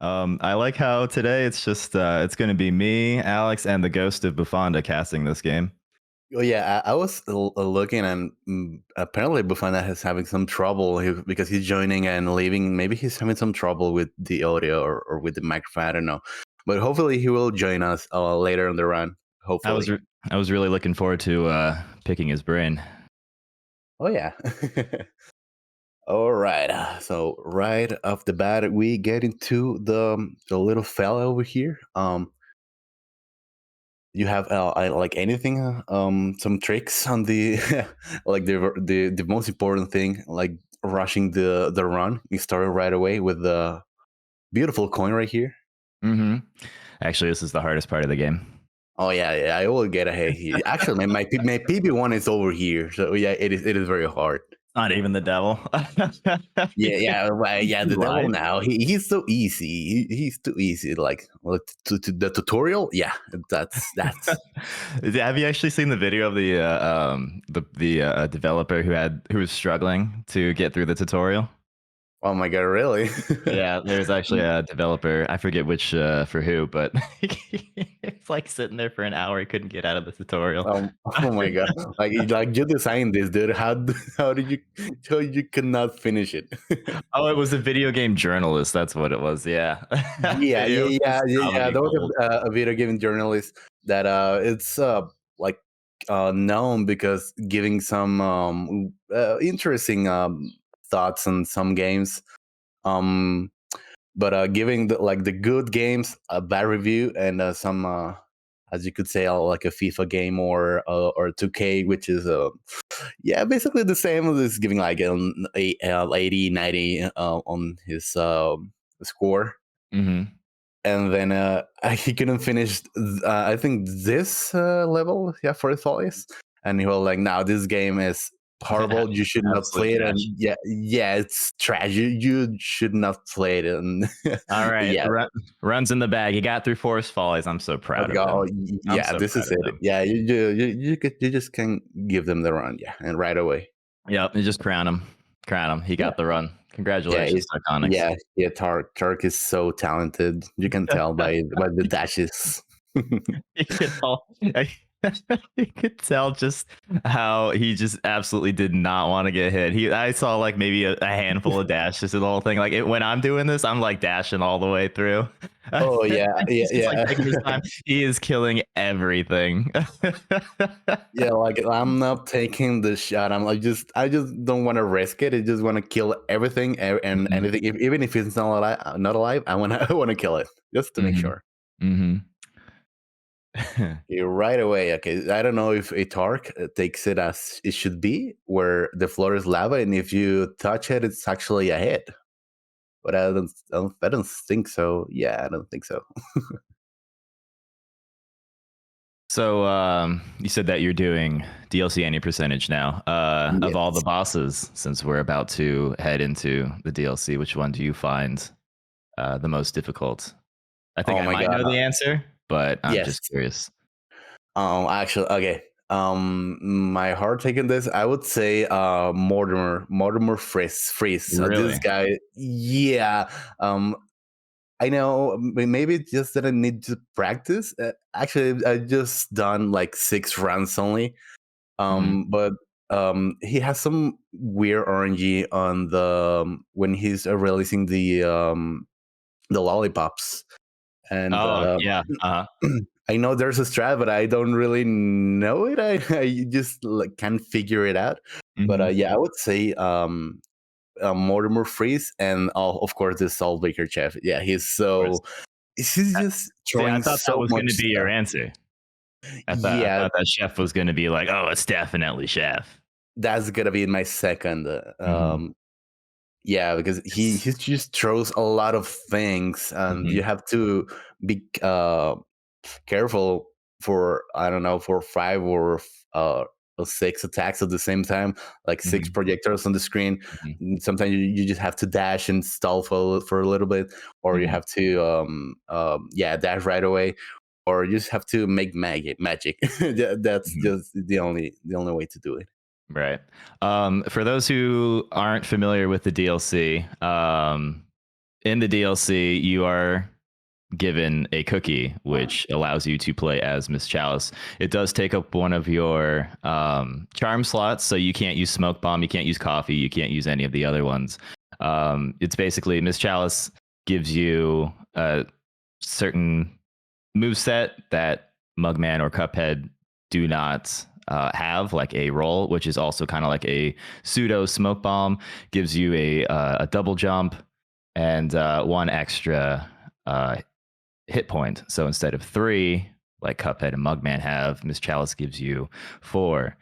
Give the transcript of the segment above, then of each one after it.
I like how today it's going to be me, Alex, and the ghost of Buffonda casting this game. Oh yeah, I was looking, and apparently Bufana is having some trouble because he's joining and leaving. Maybe he's having some trouble with the audio or with the microphone. I don't know, but hopefully he will join us later on the run. I was Hopefully. re- I was really looking forward to picking his brain. Oh yeah. All right. So right off the bat, we get into the little fella over here. You have like anything, some tricks on the like the most important thing, like rushing the run. You start right away with the beautiful coin right here. hmm Actually, this is the hardest part of the game. Oh yeah, yeah, I will get ahead here. Actually, my PB1 is over here, so yeah, it is very hard. Not even the devil. Yeah, yeah, right, yeah. You The devil lied. now. He's so easy. He's too easy. Like to the tutorial. Yeah, that's. Have you actually seen the video of the developer who was struggling to get through the tutorial? Oh my god, really? Yeah, there's actually a developer. I forget which for who, but it's like sitting there for an hour. He couldn't get out of the tutorial. Oh my god! Like you designed this, dude. How did you how you could not finish it? Oh, it was a video game journalist. That's what it was. Yeah, Yeah, it yeah, was yeah, yeah, yeah. comedy There was gold. a video game journalist that it's like known because giving some interesting thoughts on some games. Um, but giving the good games a bad review, and some as you could say, like a FIFA game or 2K, which is yeah, basically the same as giving like an 80 90 on his score. hmm And then he couldn't finish I think this level, yeah, for his follies. And he was like, "Now this game is horrible, you should not Absolute play it." And trash. yeah, yeah, it's trash, you should not play it. And All right, yeah, runs in the bag. He got through Forest Follies. I'm so I proud of go, oh, him. I'm yeah, so this proud is of it. him. Yeah, you just can give them the run, yeah, and right away. Yep, you just crown him. Crown him. He Yeah, got the run. yeah, Congratulations, Tarkonix. yeah, yeah. Tark is so talented. You can tell by the dashes. You could all, you could tell just how he just absolutely did not want to get hit. I saw like maybe a handful of dashes in the whole thing. Like when I'm doing this, I'm like dashing all the way through. Oh yeah, yeah, He's just like yeah. taking his time. He is killing everything. Yeah, like I'm not taking the shot. I just don't want to risk it. I just want to kill everything and hmm anything, even if it's not alive. Not alive. I want to I want to kill it just to make hmm sure. hmm Okay, right away. Okay, I don't know if a Tark takes it as it should be, where the floor is lava, and if you touch it, it's actually a hit. But I don't think so. Yeah, I don't think so. So you said that you're doing DLC any percentage now. Of all the Yes. bosses, since we're about to head into the DLC, which one do you find the most difficult? I think Oh I my might god. know the answer, but I'm Yes. just curious. Actually, okay. My heart taking this, I would say, Mortimer Freeze. This Really? guy, yeah. I know. Maybe it's just that I need to practice. Actually, I just done like 6 runs only. hmm But he has some weird RNG on the when he's releasing the lollipops, and Oh yeah. I know there's a strat, but I don't really know it. I just like can't figure it out. But hmm yeah, I would say Mortimer Freeze, and of course the Salt Baker Chef. Yeah, Of course. he's I, just See, I throwing thought that so was going much to be your stuff. answer. I Yeah, thought that chef was going to be like, oh, it's definitely chef. that's gonna be my second. hmm Yeah, because he just throws a lot of things, and hmm you have to be careful for, I don't know, for 5 or 6 attacks at the same time, like six hmm projectors on the screen. hmm Sometimes you just have to dash and stall for a little bit, or you hmm have to yeah, dash right away, or you just have to make magic. That's hmm just the only way to do it. Right. For those who aren't familiar with the DLC, in the DLC, you are given a cookie which allows you to play as Miss Chalice. It does take up one of your charm slots, so you can't use Smoke Bomb, you can't use Coffee, you can't use any of the other ones. It's basically Miss Chalice gives you a certain move set that Mugman or Cuphead do not have, like a roll, which is also kind of like a pseudo Smoke Bomb, gives you a double jump and one extra hit point. So instead of 3, like Cuphead and Mugman have, Miss Chalice gives you 4,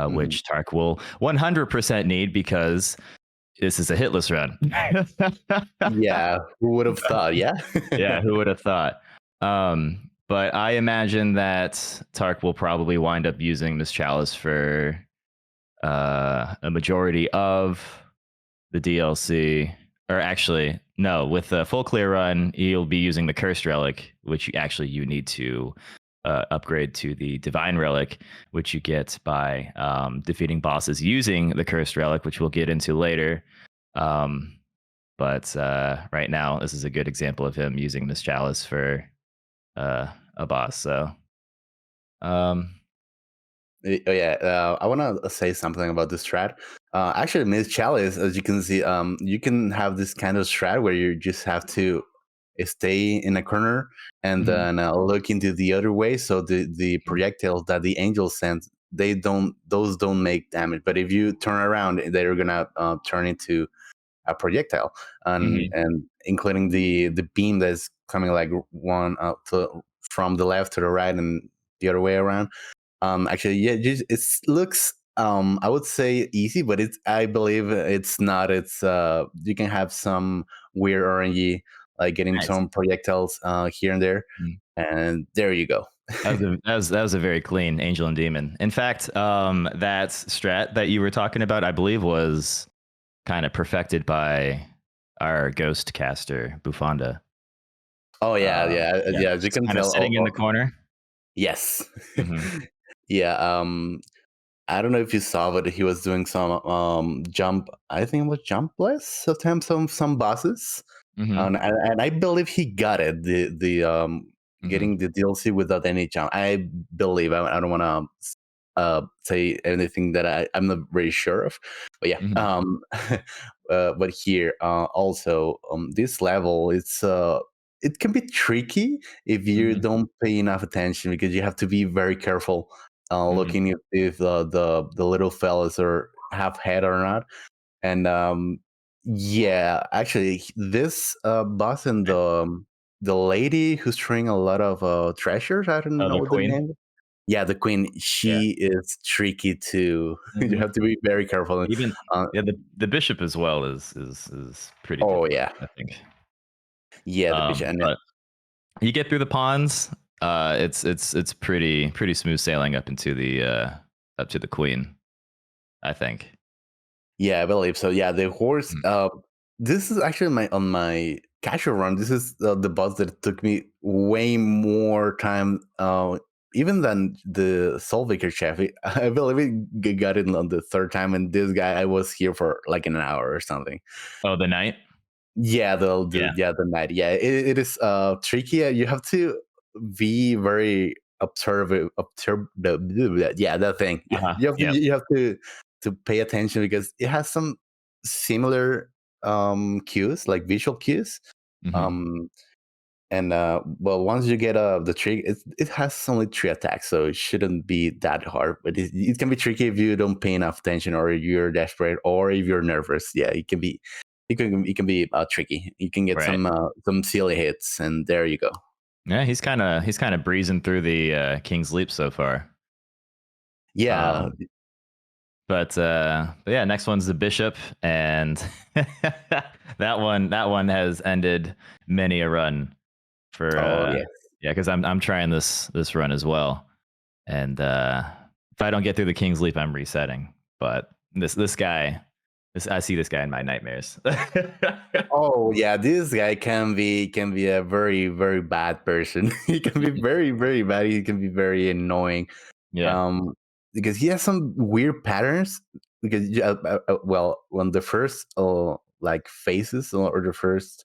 which Tark will 100% need because this is a hitless run. Yeah, who would have thought? Yeah. Yeah, who would have thought? But I imagine that Tark will probably wind up using Miss Chalice for a majority of the DLC. Or actually, no, with the full clear run, you'll be using the Cursed Relic, which you need to upgrade to the Divine Relic, which you get by defeating bosses using the Cursed Relic, which we'll get into later. But right now, this is a good example of him using Miss Chalice for a boss. So, Oh, yeah, I want to say something about this strat. Actually, Miss Chalice, as you can see, you can have this kind of strat where you just have to stay in a corner and then look into the other way. So the projectiles that the angel sends, those don't make damage. But if you turn around, they're gonna turn into a projectile, and including the beam that's coming like one from the left to the right and the other way around. Actually, yeah, it looks I would say easy, but I believe it's not. It's you can have some weird RNG, like getting nice. some projectiles here and there, and there you go. That was a very clean angel and demon. In fact, that strat that you were talking about, I believe, was kind of perfected by our ghost caster Buffonda. Oh yeah, yeah. As you Just can kind of tell, sitting in the corner. yes, Mm-hmm. yeah. I don't know if you saw, but he was doing some jump. I think it was jumpless attempts on some bosses, Mm-hmm. and I believe he got it. The Mm-hmm. getting the DLC without any jump. I believe. I don't want to say anything that I'm not very sure of, but yeah. Mm-hmm. But here also this level, it can be tricky if you Mm-hmm. don't pay enough attention because you have to be very careful Mm-hmm. looking if the little fellas are half head or not. And yeah, actually, this boss and the lady who's throwing a lot of treasures. I don't Oh, the know the queen. name. Yeah, the queen. Yeah. She is tricky too. You Mm-hmm. have to be very careful. Even Uh, yeah, the bishop as well is pretty oh difficult, yeah, I think. yeah, the bishop. And But you get through the pawns. It's pretty smooth sailing up to the queen, I think. yeah, I believe so. Yeah, the horse. Mm. This is actually my on my casual run. This is the boss that took me way more time, even than the Soulmaker chef. I believe it got it on the third time, and this guy I was here for like an hour or something. Oh, the knight. Yeah, Yeah. the night. Yeah, it is tricky. You have to be very observe yeah, that thing. Yeah, Uh-huh. Yep. you have to pay attention because it has some similar cues, like visual cues. Mm-hmm. Um and well, once you get the trick, it has only 3 attacks, so it shouldn't be that hard. But it can be tricky if you don't pay enough attention, or you're desperate, or if you're nervous. Yeah, it can be tricky. You can get Right. some silly hits, and there you go. Yeah, he's kind of breezing through the King's Leap so far. Yeah. Um, but yeah, next one's the bishop, and that one has ended many a run for Oh yeah. yeah, because I'm trying this run as well, and if I don't get through the King's Leap, I'm resetting. But this guy, I see this guy in my nightmares. Oh yeah. This guy can be a very bad person. He can be very bad. He can be very annoying. Yeah. um because he has some weird patterns, because well, when the first like phases or the first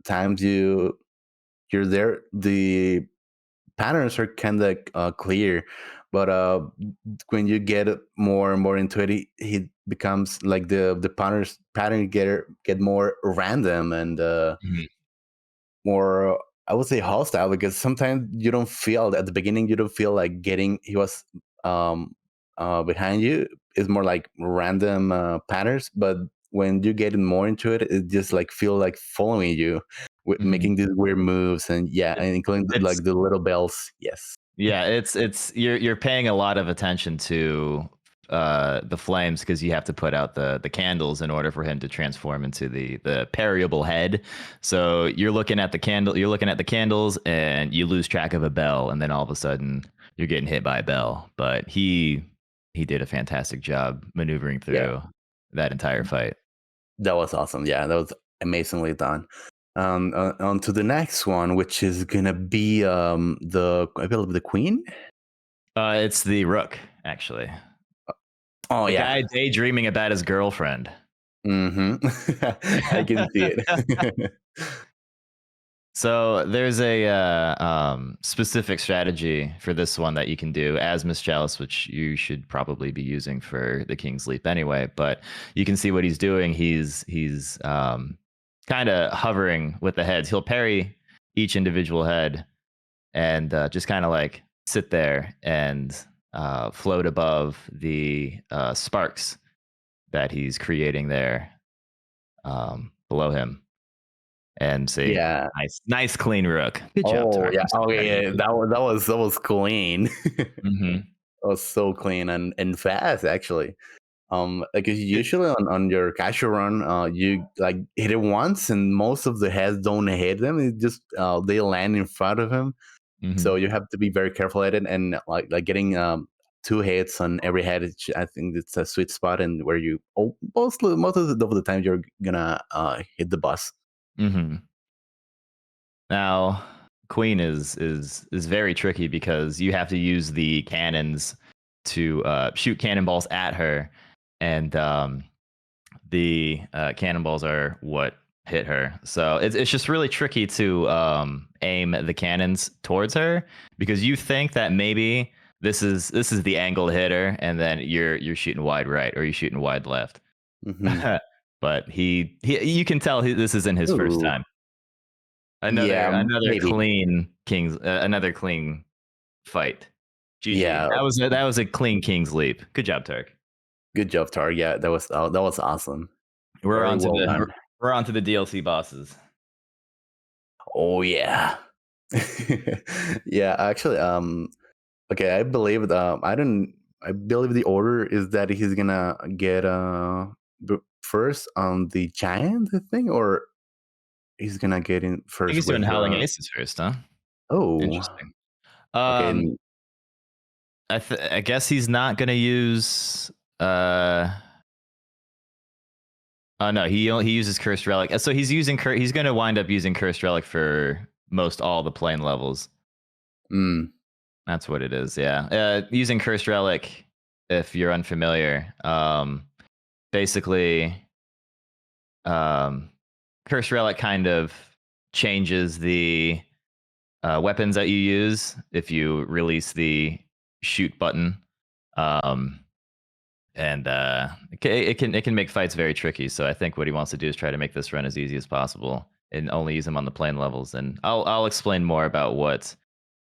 times you're there, the patterns are kind of clear, but when you get more and more into it, it becomes like the pattern get more random and Mhm. more, I would say, hostile, because sometimes you don't feel at the beginning, you don't feel like getting he was um behind you. It's more like random patterns, but when you get more into it, it just like feel like following you with Mhm. making these weird moves, and yeah, It, and including it's like the little bells. Yes. Yeah, it's you're paying a lot of attention to the flames because you have to put out the candles in order for him to transform into the variable head. So you're looking at the candles and you lose track of a bell, and then all of a sudden you're getting hit by a bell. But he did a fantastic job maneuvering Yeah, through that entire fight. that was awesome. Yeah, that was amazingly done. On to the next one, which is gonna be the, I believe, the queen. It's the rook, actually. Oh The yeah. guy daydreaming about his girlfriend. Hmm. I can see it. So there's a specific strategy for this one that you can do as Miss Chalice, which you should probably be using for the King's Leap anyway. But you can see what he's doing. He's kind of hovering with the heads. He'll parry each individual head and just kind of like sit there and float above the sparks that he's creating there below him and say, Yeah. nice, clean rook. Good job, Oh Tark. yeah. I'm so Oh proud of you, yeah. dude. That was clean. Hmm. That was so clean and fast, actually. Like usually on your casual run, you like hit it once, and most of the heads don't hit them. It just they land in front of him. So Hmm. you have to be very careful at it, and like getting two hits on every head. I think it's a sweet spot, and where you most of the time you're gonna hit the boss. Hmm. Now, Queen is very tricky because you have to use the cannons to shoot cannonballs at her, and the cannonballs are what hit her. So it's just really tricky to aim the cannons towards her because you think that maybe this is the angle to hit her, and then you're shooting wide right or you're shooting wide left. Hmm. But he you can tell this isn't his first Ooh, time. yeah, Another maybe. another clean fight. GG. Yeah, That was a clean King's Leap. Good job, Turk. good job, Tar. Yeah, that was awesome. We're Very on to well the done. we're on to the DLC bosses. Oh yeah. Yeah, actually, okay, I believe I believe the order is that he's gonna get first on the giant, I think, or he's gonna get in I think first he's doing with Howling Aces first, huh? oh, Interesting. okay, Um, I guess he's not gonna use. Uh, oh no, he uses Cursed Relic. So he's gonna wind up using Cursed Relic for most all the plane levels. mm, That's what it is. Yeah, using Cursed Relic. If you're unfamiliar, basically, um, Cursed Relic kind of changes the weapons that you use if you release the shoot button. Um, and it can make fights very tricky. So I think what he wants to do is try to make this run as easy as possible and only use them on the plane levels. And I'll explain more about what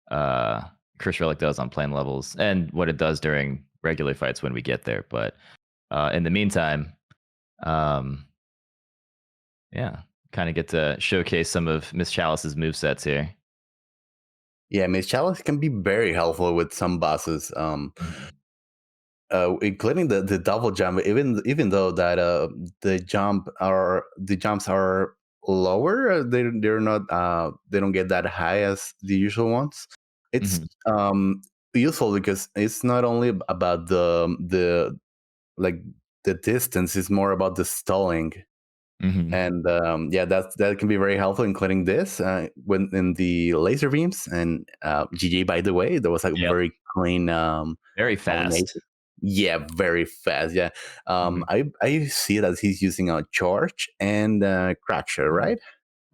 uh, Curse Relic does on plane levels and what it does during regular fights when we get there. But in the meantime, um, yeah, kind of get to showcase some of Miss Chalice's movesets here. yeah, Miss Chalice can be very helpful with some bosses. Mhm. Including the double jump, even though that the jumps are lower, they're not they don't get that high as the usual ones. It's Mhm. useful because it's not only about the like the distance, it's more about the stalling. Mhm. And yeah, that can be very helpful, including this when in the laser beams. And GG, by the way, that was a Yep. very clean Very elimination. fast. Yeah, very fast. Yeah, Mhm. I see that he's using a charge and crack shot, Mhm. right?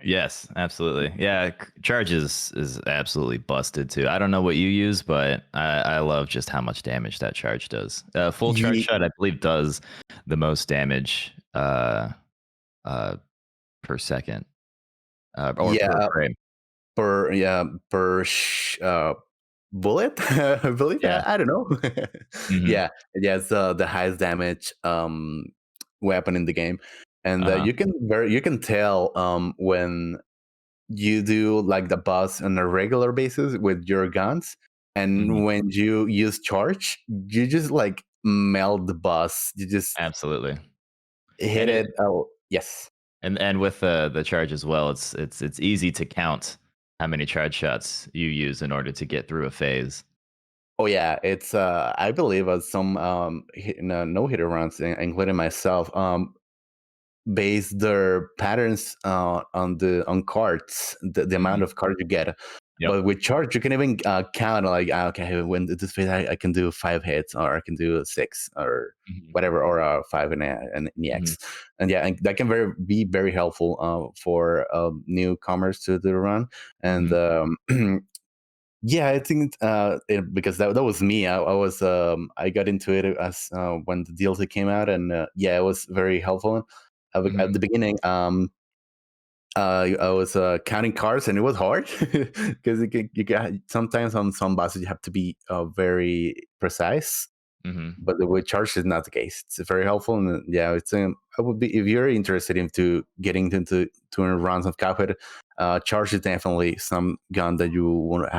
Yes, absolutely. Yeah, charge is absolutely busted too. I don't know what you use, but I love just how much damage that charge does. Full charge Ye- shot, I believe, does the most damage uh, per second or per yeah, frame. per bullet, I believe. Yeah. I don't know. Hmm. Yeah, yeah, it's the highest damage weapon in the game, and Uh-huh. you can tell when you do like the boss on a regular basis with your guns, Hmm. and when you use charge, you just like melt the boss. You just Absolutely. hit And it it. Oh, yes. and with the charge as well, it's easy to count how many charge shots you use in order to get through a phase. Oh yeah, it's I believe some no hitter runs, including myself, base their patterns on cards, the amount Mhm. of cards you get. Yep. But with charge, you can even count like, okay, when this phase I can do 5 hits, or I can do 6, or Mhm. whatever, or 5 in the Mhm. X. And yeah, and that can be very helpful for newcomers to the run. And Mhm. yeah, I think because that was me. I got into it as when the DLC came out, and yeah, it was very helpful. At Mhm. the beginning, I was counting cards, and it was hard because you got sometimes on some bosses you have to be very precise. Mhm. But the with charge is not the case. It's very helpful, and yeah, I would be, if you're interested into getting into 200 rounds of Cuphead, charge is definitely some gun that you want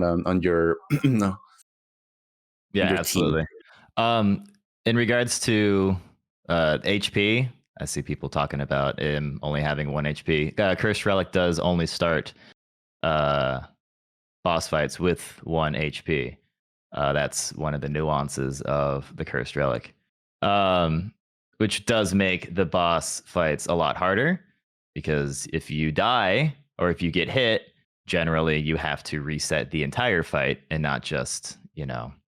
on your no, Yeah, on your team. absolutely. Um, in regards to HP, I see people talking about him only having 1 HP. Cursed Relic does only start uh, boss fights with 1 HP. That's one of the nuances of the Cursed Relic, um, which does make the boss fights a lot harder because if you die or if you get hit, generally you have to reset the entire fight and not just,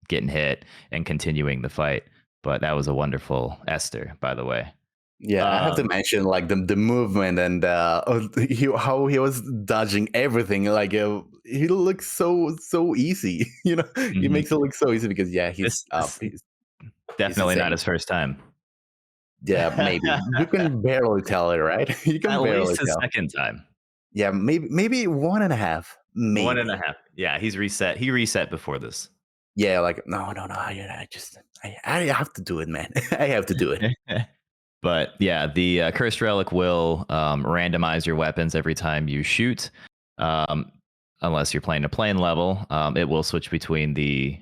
getting hit and continuing the fight. But that was a wonderful Esther, by the way. Yeah, I have to Um, mention like the movement, and how he was dodging everything. Like he looks so easy. He mhm. makes it look so easy because yeah, This he's definitely not insane. his first time. Yeah, maybe you can barely tell it, right? You can At barely least his tell. second time. Yeah, maybe one and a half, One and a maybe. half. Yeah, he's reset. He reset before this. Yeah, like no. I have to do it, man. I have to do it. But yeah, the cursed relic will randomize your weapons every time you shoot. Um, unless you're playing a plane level, it will switch between the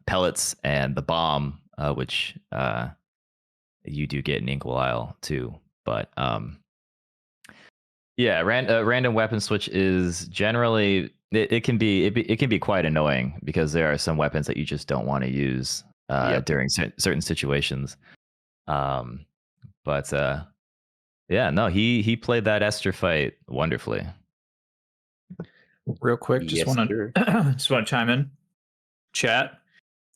pellets and the bomb, which you do get an equal isle too. But yeah, random weapon switch is generally it can be quite annoying because there are some weapons that you just don't want to use Yep. during certain situations. Um, but yeah, no, he played that Esther fight wonderfully. Real quick, just Yes, want sir. to just want to chime in. Chat.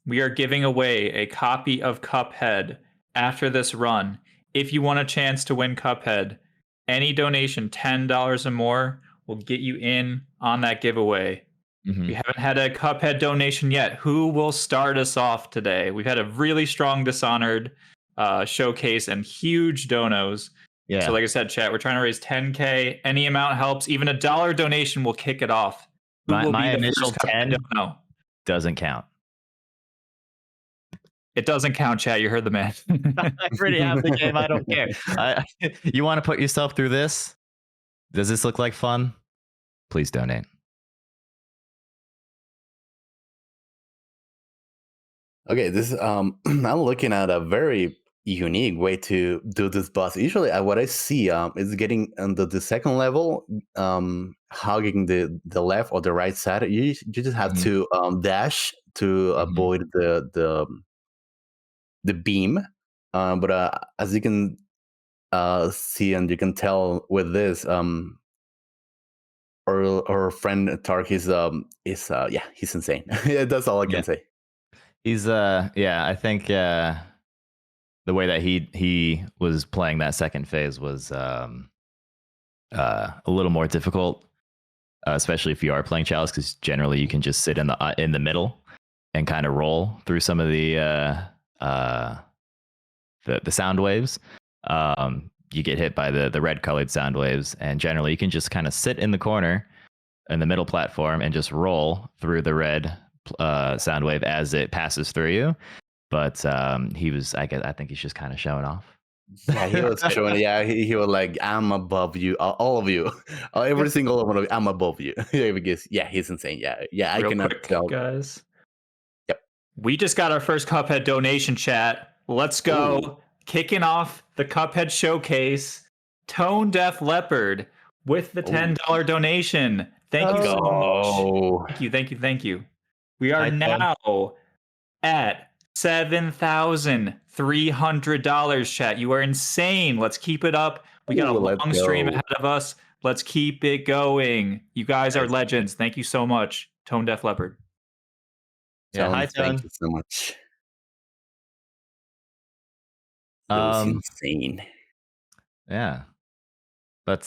We are giving away a copy of Cuphead after this run. If you want a chance to win Cuphead, any donation $10 or more will get you in on that giveaway. We Hmm. haven't had a Cuphead donation yet. Who will start us off today? We've had a really strong Dishonored showcase and huge donos. So, Yeah, like I said, chat, we're trying to raise 10K. Any amount helps. Even a $1 donation will kick it off. Who will my be the initial first Cuphead 10 dono? doesn't count. It doesn't count, chat. You heard the man. I already have the game. I don't care. You want to put yourself through this? Does this look like fun? Please donate. Okay, this I'm looking at a very unique way to do this boss. Usually, what I see is getting on the second level, hugging the left or the right side. You just have Hmm. to dash to Hmm. avoid the beam. But as you can see, and you can tell with this, our friend Tark is yeah, he's insane. Yeah, that's all I Yeah, can say. he's yeah. I think the way that he was playing that second phase was a little more difficult, especially if you are playing Chalice, because generally you can just sit in the middle and kind of roll through some of the sound waves. You get hit by the red colored sound waves, and generally you can just kind of sit in the corner in the middle platform and just roll through the red sound wave as it passes through you. But I think he's just kind of showing off. Yeah, he was showing. Yeah, he was like, "I'm above you, all of you, every single one of you. I'm above you." Yeah, because he's insane. Yeah, I Real cannot quick, tell. guys. Yep. We just got our first Cuphead donation, chat. Let's go. Ooh. Kicking off the Cuphead showcase, Tone Deaf Leopard with the $10 donation. Thank you so much. Thank you. We are now at $7,300, chat. You are insane. Let's keep it up. We got a long stream ahead of us. Let's keep it going. You guys are legends. Thank you so much, Tone Deaf Leopard. Yeah, hi, Tone. Thank you so much. That was insane. Yeah. But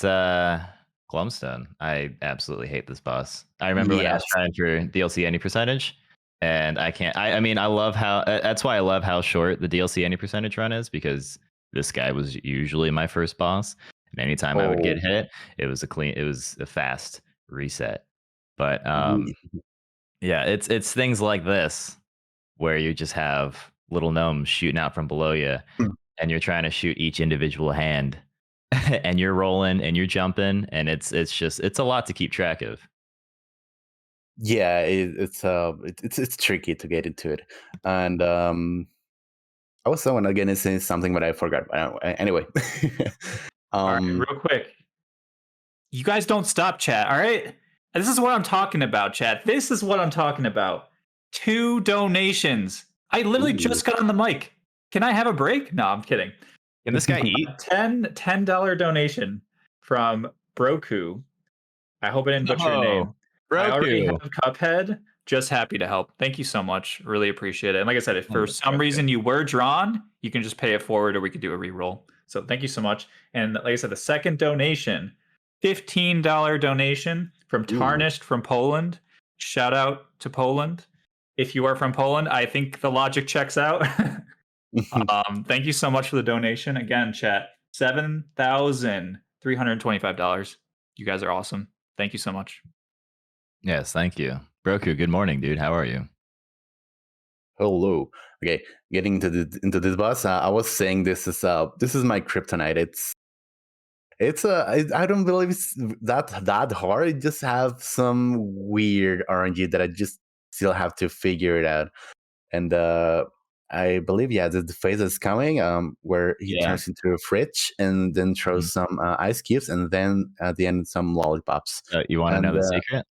Glumstone, I absolutely hate this boss. I remember when I was trying for DLC any percentage, and I can't. I mean, I love how. That's why I love how short the DLC any percentage run is, because this guy was usually my first boss, and anytime I would get hit, it was a fast reset. But yeah, it's things like this where you just have little gnomes shooting out from below you, and you're trying to shoot each individual hand. And you're rolling and you're jumping, and it's a lot to keep track of. Yeah, it's tricky to get into it, and I was someone again saying something, but I forgot. Anyway, all right, real quick, you guys don't stop, chat. All right, this is what I'm talking about, chat. This is what I'm talking about. 2 donations. I literally just got on the mic. Can I have a break? No, I'm kidding. Can this guy eat? $10 donation from Broku. I hope I didn't butcher your name. Broku. I already have Cuphead. Just happy to help. Thank you so much. Really appreciate it. And like I said, if for some reason you were drawn, you can just pay it forward, or we could do a reroll. So thank you so much. And like I said, the second donation, $15 donation from Tarnished from Poland. Shout out to Poland. If you are from Poland, I think the logic checks out. Thank you so much for the donation. Again, chat, $7,325. You guys are awesome. Thank you so much. Yes, thank you. Broku, good morning, dude. How are you? Hello. Okay, getting into this boss, I was saying this is my kryptonite. I don't believe it's that hard. It just have some weird RNG that I just still have to figure it out. And I believe the phase is coming where he turns into a fridge and then throws some ice cubes, and then at the end some lollipops. You want to know the secret?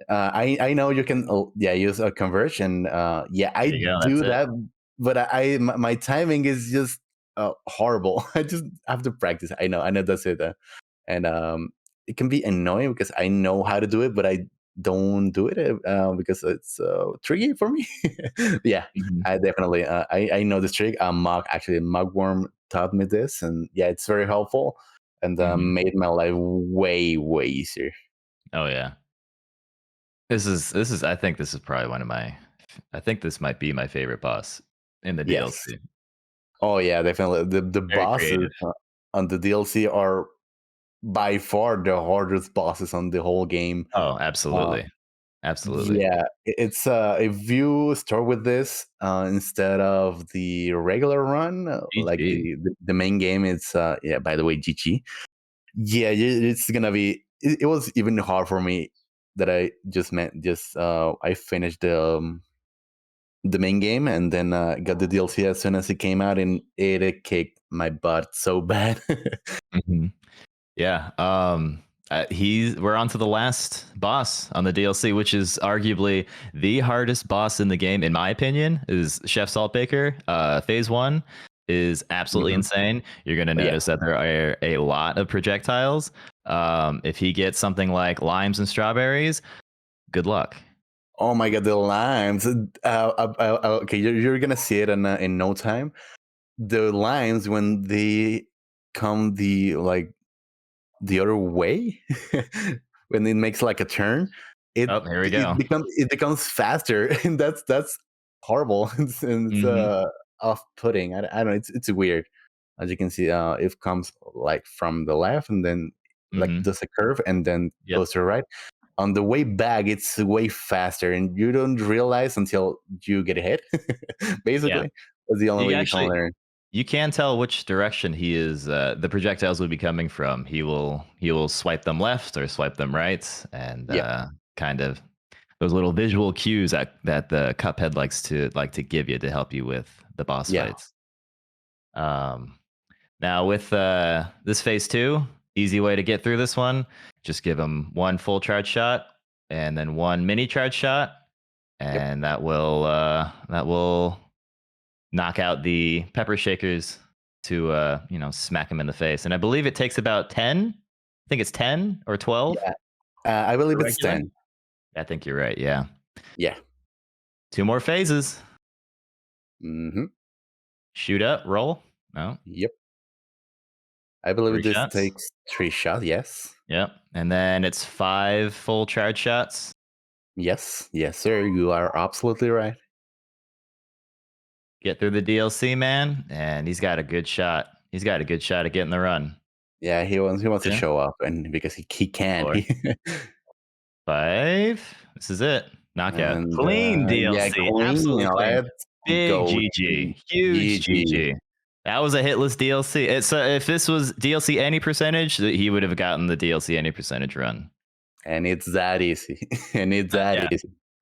I know you can use a conversion. I do that, but my timing is just horrible. I just have to practice. I know that's it, and it can be annoying because I know how to do it, but I don't do it because it's tricky for me. I definitely I know this trick. Mugworm taught me this, and it's very helpful and made my life way easier. Oh yeah. This is I think this is probably I think this might be my favorite boss in the DLC. Oh yeah, definitely. The bosses on the DLC are by far the hardest bosses on the whole game. Oh, absolutely. Absolutely. Yeah, it's if you start with this instead of the regular run, like the main game, it's by the way, GG. Yeah, it's gonna be. It was even hard for me that I I finished the main game and then got the DLC as soon as it came out, and it kicked my butt so bad. Yeah. We're on to the last boss on the DLC, which is arguably the hardest boss in the game, in my opinion, is Chef Saltbaker. Phase 1 is absolutely insane. You're going to notice that there are a lot of projectiles. If he gets something like limes and strawberries, good luck. Oh my god, the limes! Okay, you're gonna see it in no time. The limes, when they come, the the other way when it makes like a turn, Oh, here we go. it becomes faster, and that's horrible. It's off-putting. I don't know. It's weird. As you can see, it comes like from the left and then like does a curve and then goes to the right. On the way back, it's way faster, and you don't realize until you get hit. Basically, that's the only way you can learn. You can tell which direction he is. The projectiles will be coming from. He will swipe them left or swipe them right, and kind of those little visual cues that the Cuphead likes to give you to help you with the boss fights. Now with this phase 2, easy way to get through this one. Just give him one full charge shot and then one mini charge shot, and that will knock out the pepper shakers to smack him in the face. And I believe it takes about 10. I think it's 10 or 12. Yeah. I believe it's 10. I think you're right. Yeah. Yeah. 2 more phases. Mm-hmm. Shoot up, roll. No. Yep. I believe 3 this shots. takes 3 shots. Yes. Yep. And then it's 5 full charge shots. Yes, sir. You are absolutely right. Get through the DLC, man, and he's got a good shot. He's got a good shot at getting the run. Yeah, he wants to show up, and because he can. 5. This is it. Knockout. And, Clean DLC. yeah, clean. Absolutely clean. Big go. GG. Huge GG. That was a hitless DLC. It's if this was DLC any percentage, he would have gotten the DLC any percentage run. And it's that easy. Easy.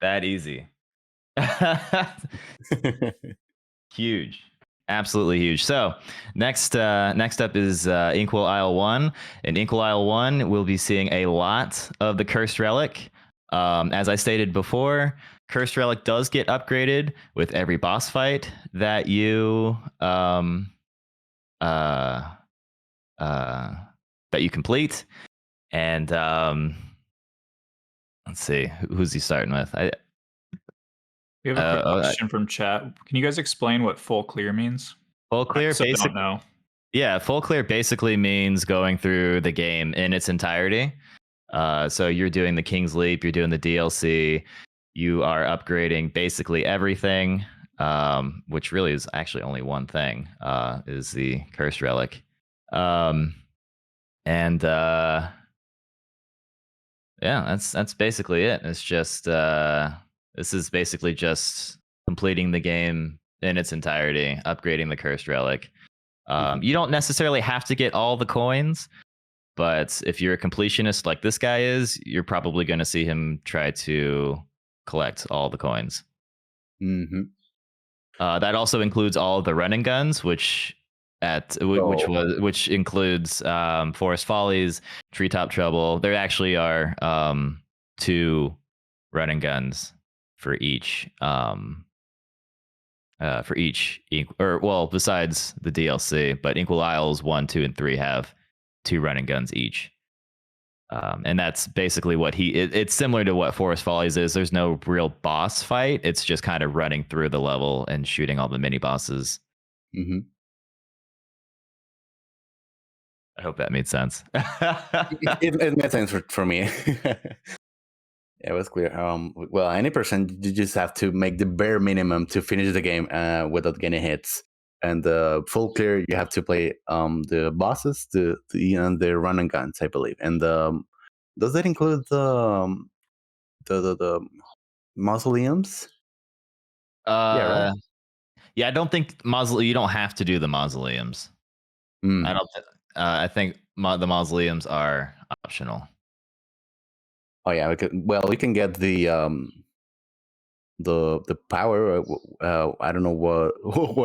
That easy. Huge. Absolutely huge. So next up is Inkwell Isle 1. In Inkwell Isle 1, we'll be seeing a lot of the Cursed Relic. As I stated before, Cursed Relic does get upgraded with every boss fight that you complete. And let's see, who's he starting with? We have a quick question from chat. Can you guys explain what full clear means? Full clear, don't know. Yeah, full clear basically means going through the game in its entirety. So you're doing the King's Leap, you're doing the DLC, you are upgrading basically everything, which really is actually only one thing, is the Cursed Relic. Yeah, that's basically it. It's just this is basically just completing the game in its entirety, upgrading the Cursed Relic. You don't necessarily have to get all the coins, but if you're a completionist like this guy is, you're probably going to see him try to collect all the coins. Mm-hmm. That also includes all of the running guns, which includes Forest Follies, Treetop Trouble. There actually are 2 running guns for each besides the DLC, but Inkwell Isles 1, 2, and 3 have 2 running guns each. And that's basically what it's similar to what Forest Follies is. There's no real boss fight. It's just kind of running through the level and shooting all the mini bosses. Mm-hmm. I hope that made sense. it made sense for me. It was clear. Well, any person, you just have to make the bare minimum to finish the game without getting hits. And full clear, you have to play the bosses, the run and guns, I believe. And does that include the mausoleums? Yeah, right? Yeah, I don't think you don't have to do the mausoleums. I don't. I think the mausoleums are optional. Oh yeah, we can get the power. I don't know what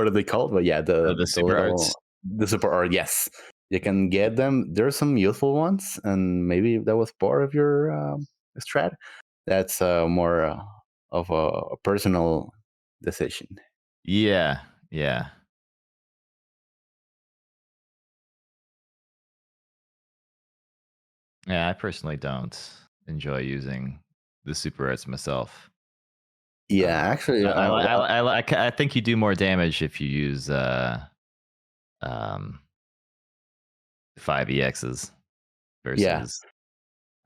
are they called, but yeah, the super arts. The super art. Yes, you can get them. There's some useful ones, and maybe that was part of your strat. That's more of a personal decision. Yeah. Yeah, I personally don't enjoy using the super arts myself. Yeah, actually, I think you do more damage if you use 5 EXs. versus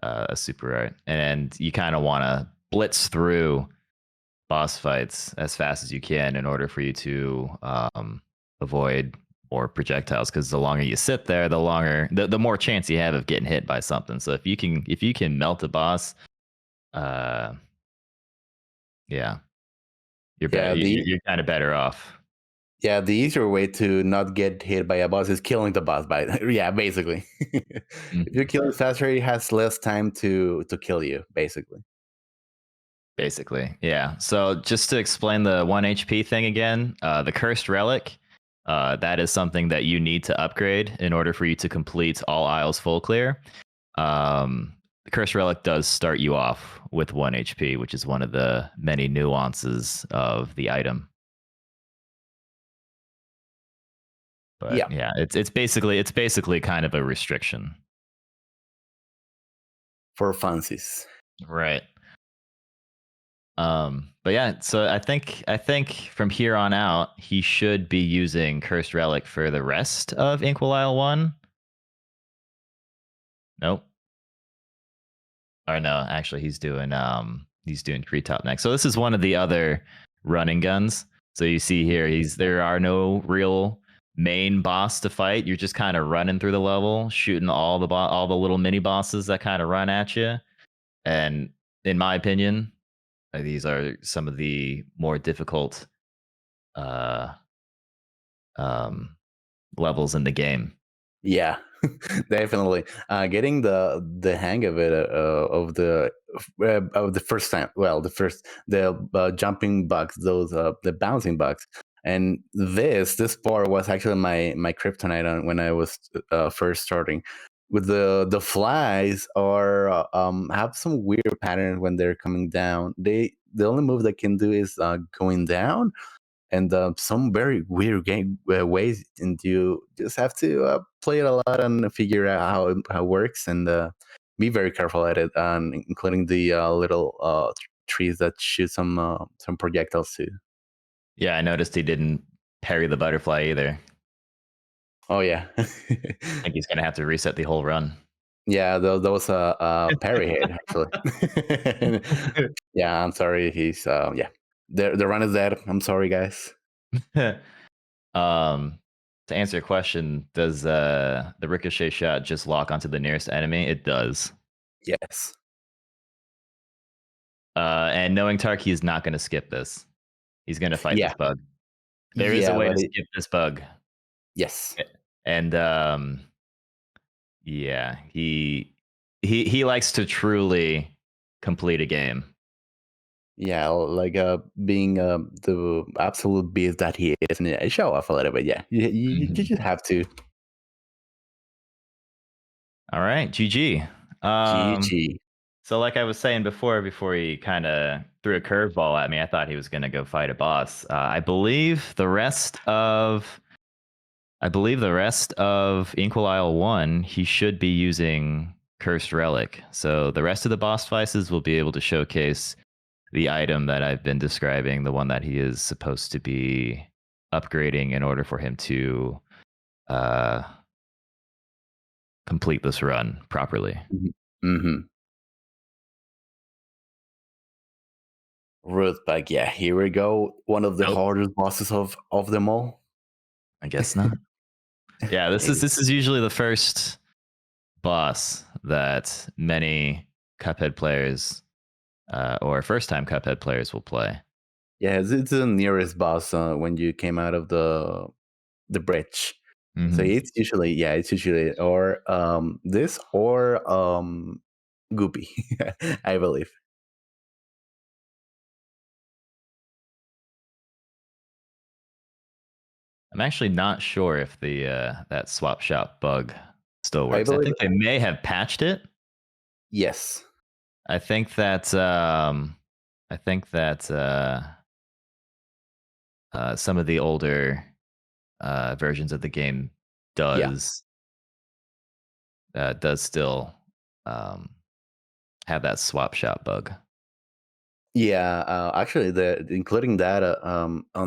a super art, and you kind of want to blitz through boss fights as fast as you can in order for you to avoid more projectiles, because the longer you sit there, the more chance you have of getting hit by something. So if you can melt a boss, uh yeah, you're better, Yeah, you're kind of better off. the easier way to not get hit by a boss is killing the boss by yeah, basically. If you Mhm. kill it faster, it has less time to kill you, basically. Basically, yeah. So just to explain the 1 HP thing again, the cursed relic, that is something that you need to upgrade in order for you to complete all aisles full clear. The cursed relic does start you off with 1 HP, which is one of the many nuances of the item. But Yeah, yeah, it's basically kind of a restriction. for fancies. Right. But yeah, so I think from here on out, he should be using Cursed Relic for the rest of Inkwell 1. Nope. Or no, actually he's doing Treetop next. So this is one of the other running guns. So you see here, there are no real main boss to fight. You're just kind of running through the level, shooting all the little mini bosses that kind of run at you. And in my opinion, these are some of the more difficult uh um levels in the game. Yeah, definitely. Getting the hang of it of the first time. Well, the jumping bugs, those the bouncing bugs, and this part was actually my kryptonite when I was first starting. With the flies are have some weird pattern when they're coming down. The only move they can do is going down, and some very weird game ways, and you just have to play it a lot and figure out how it works, and be very careful at it, including the little trees that shoot some projectiles too. Yeah, I noticed he didn't parry the butterfly either. Oh yeah. I think he's gonna have to reset the whole run. Yeah, those parry hit actually. Yeah, I'm sorry, he's yeah, the run is dead. I'm sorry, guys. um, to answer your question, does the ricochet shot just lock onto the nearest enemy? It does. Yes. And knowing Tarky is not going to skip this. He's going to fight Yeah. this bug. There is a Yeah, way but to skip this bug, yes. and yeah, he likes to truly complete a game. Yeah, like being the absolute beast that he is, and yeah, show off a little bit. Yeah, you Mhm. just have to. All right, GG. GG. So like I was saying before he kind of threw a curveball at me, I thought he was going to go fight a boss. I believe the rest of Inkwell Isle 1, he should be using Cursed Relic. So the rest of the boss fights will be able to showcase the item that I've been describing, the one that he is supposed to be upgrading in order for him to uh, complete this run properly. Mm-hmm. Rootbag. Yeah, here we go. One of the Nope. hardest bosses of them all. I guess not. Yeah, this Maybe. is usually the first boss that many Cuphead players or first time Cuphead players will play. Yeah, it's the nearest boss when you came out of the bridge. So Hmm. it's usually or this or Goopy, I believe. I'm actually not sure if the that swap shop bug still I works. I believe think they may have patched it. yes. I think that some of the older versions of the game Yeah. does does still um, have that swap shop bug. Yeah, actually, the including that on I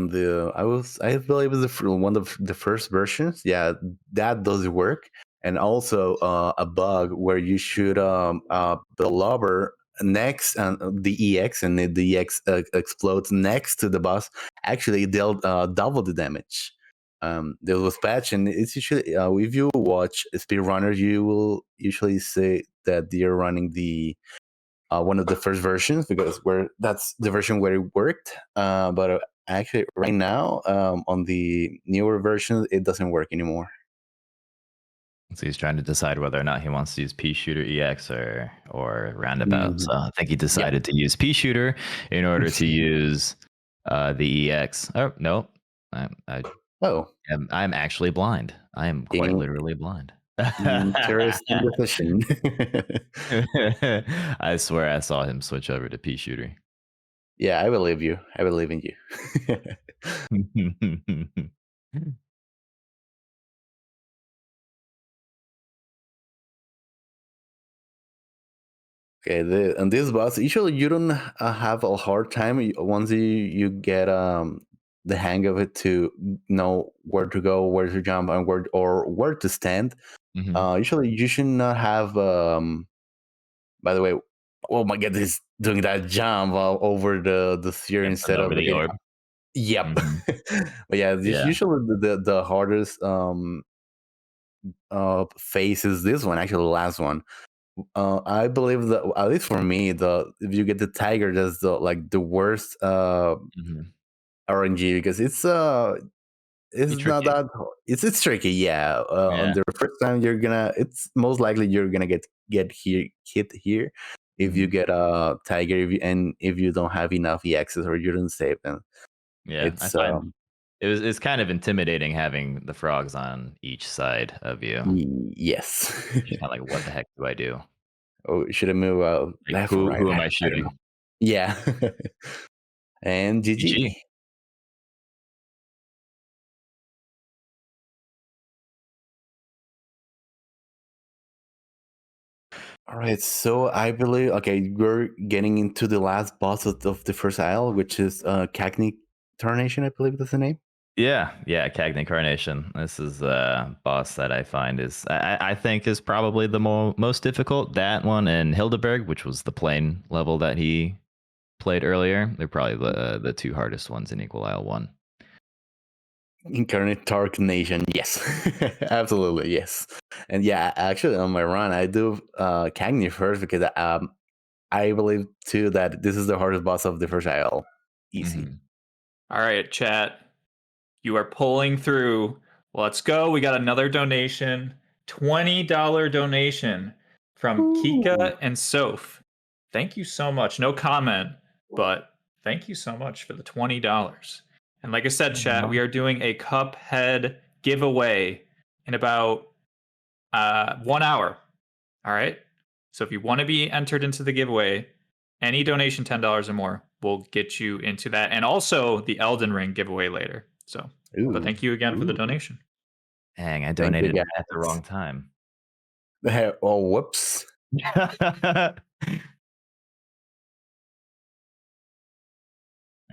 believe it was one of the first versions. Yeah, that does work, and also a bug where you shoot the lobber next and the EX, and the EX explodes next to the boss. Actually, they'll double the damage. There was patch, and it's usually if you watch speedrunners, you will usually say that they're running the one of the first versions, because that's the version where it worked. But actually, right now on the newer versions, it doesn't work anymore. So he's trying to decide whether or not he wants to use Pea Shooter EX or Roundabout. So I think he decided to use Pea Shooter in order to use the EX. Oh no, I'm actually blind. I am quite literally blind. Interesting decision. I swear I saw him switch over to Pea Shooter. Yeah, I believe you. I believe in you. Okay, and this boss, usually you don't have a hard time once you get the hang of it, to know where to go, where to jump, and where to stand. Usually you should not have. By the way, oh my god, he's doing that jump over the sphere instead of the orb. Yep. But yeah, usually the hardest phase is this one. Actually, the last one. I believe that, at least for me, if you get the tiger, that's the worst RNG, because it's not that hard. It's tricky, yeah. On the first time, it's most likely you're gonna get hit here if you get a tiger, if you don't have enough EXs or you don't save them. Yeah, I find it's kind of intimidating having the frogs on each side of you. Yes. Just kind of like, what the heck do I do? Oh, should I move left or right? Who am I shooting? Yeah. And GG. All right, so I believe, we're getting into the last boss of the first isle, which is Cagni Tarnation, I believe that's the name. Yeah, Cagni Carnation. This is a boss that I find I think is probably the most difficult. That one and Hildeberg, which was the plane level that he played earlier. They're probably the two hardest ones in Equal Isle 1. Incarnate Tarkonix, yes. Absolutely, yes. And yeah, actually on my run, I do Cagni first, because I believe too that this is the hardest boss of the first isle. Easy. All right, chat. You are pulling through. Let's go. We got another donation. $20 donation from Kika and Soph. Thank you so much. No comment, but thank you so much for the $20. And like I said, chat, we are doing a Cuphead giveaway in about 1 hour. All right. So if you want to be entered into the giveaway, any donation $10 or more will get you into that, and also the Elden Ring giveaway later. So, but thank you again for the donation. Dang, I donated at the wrong time. Oh, whoops. All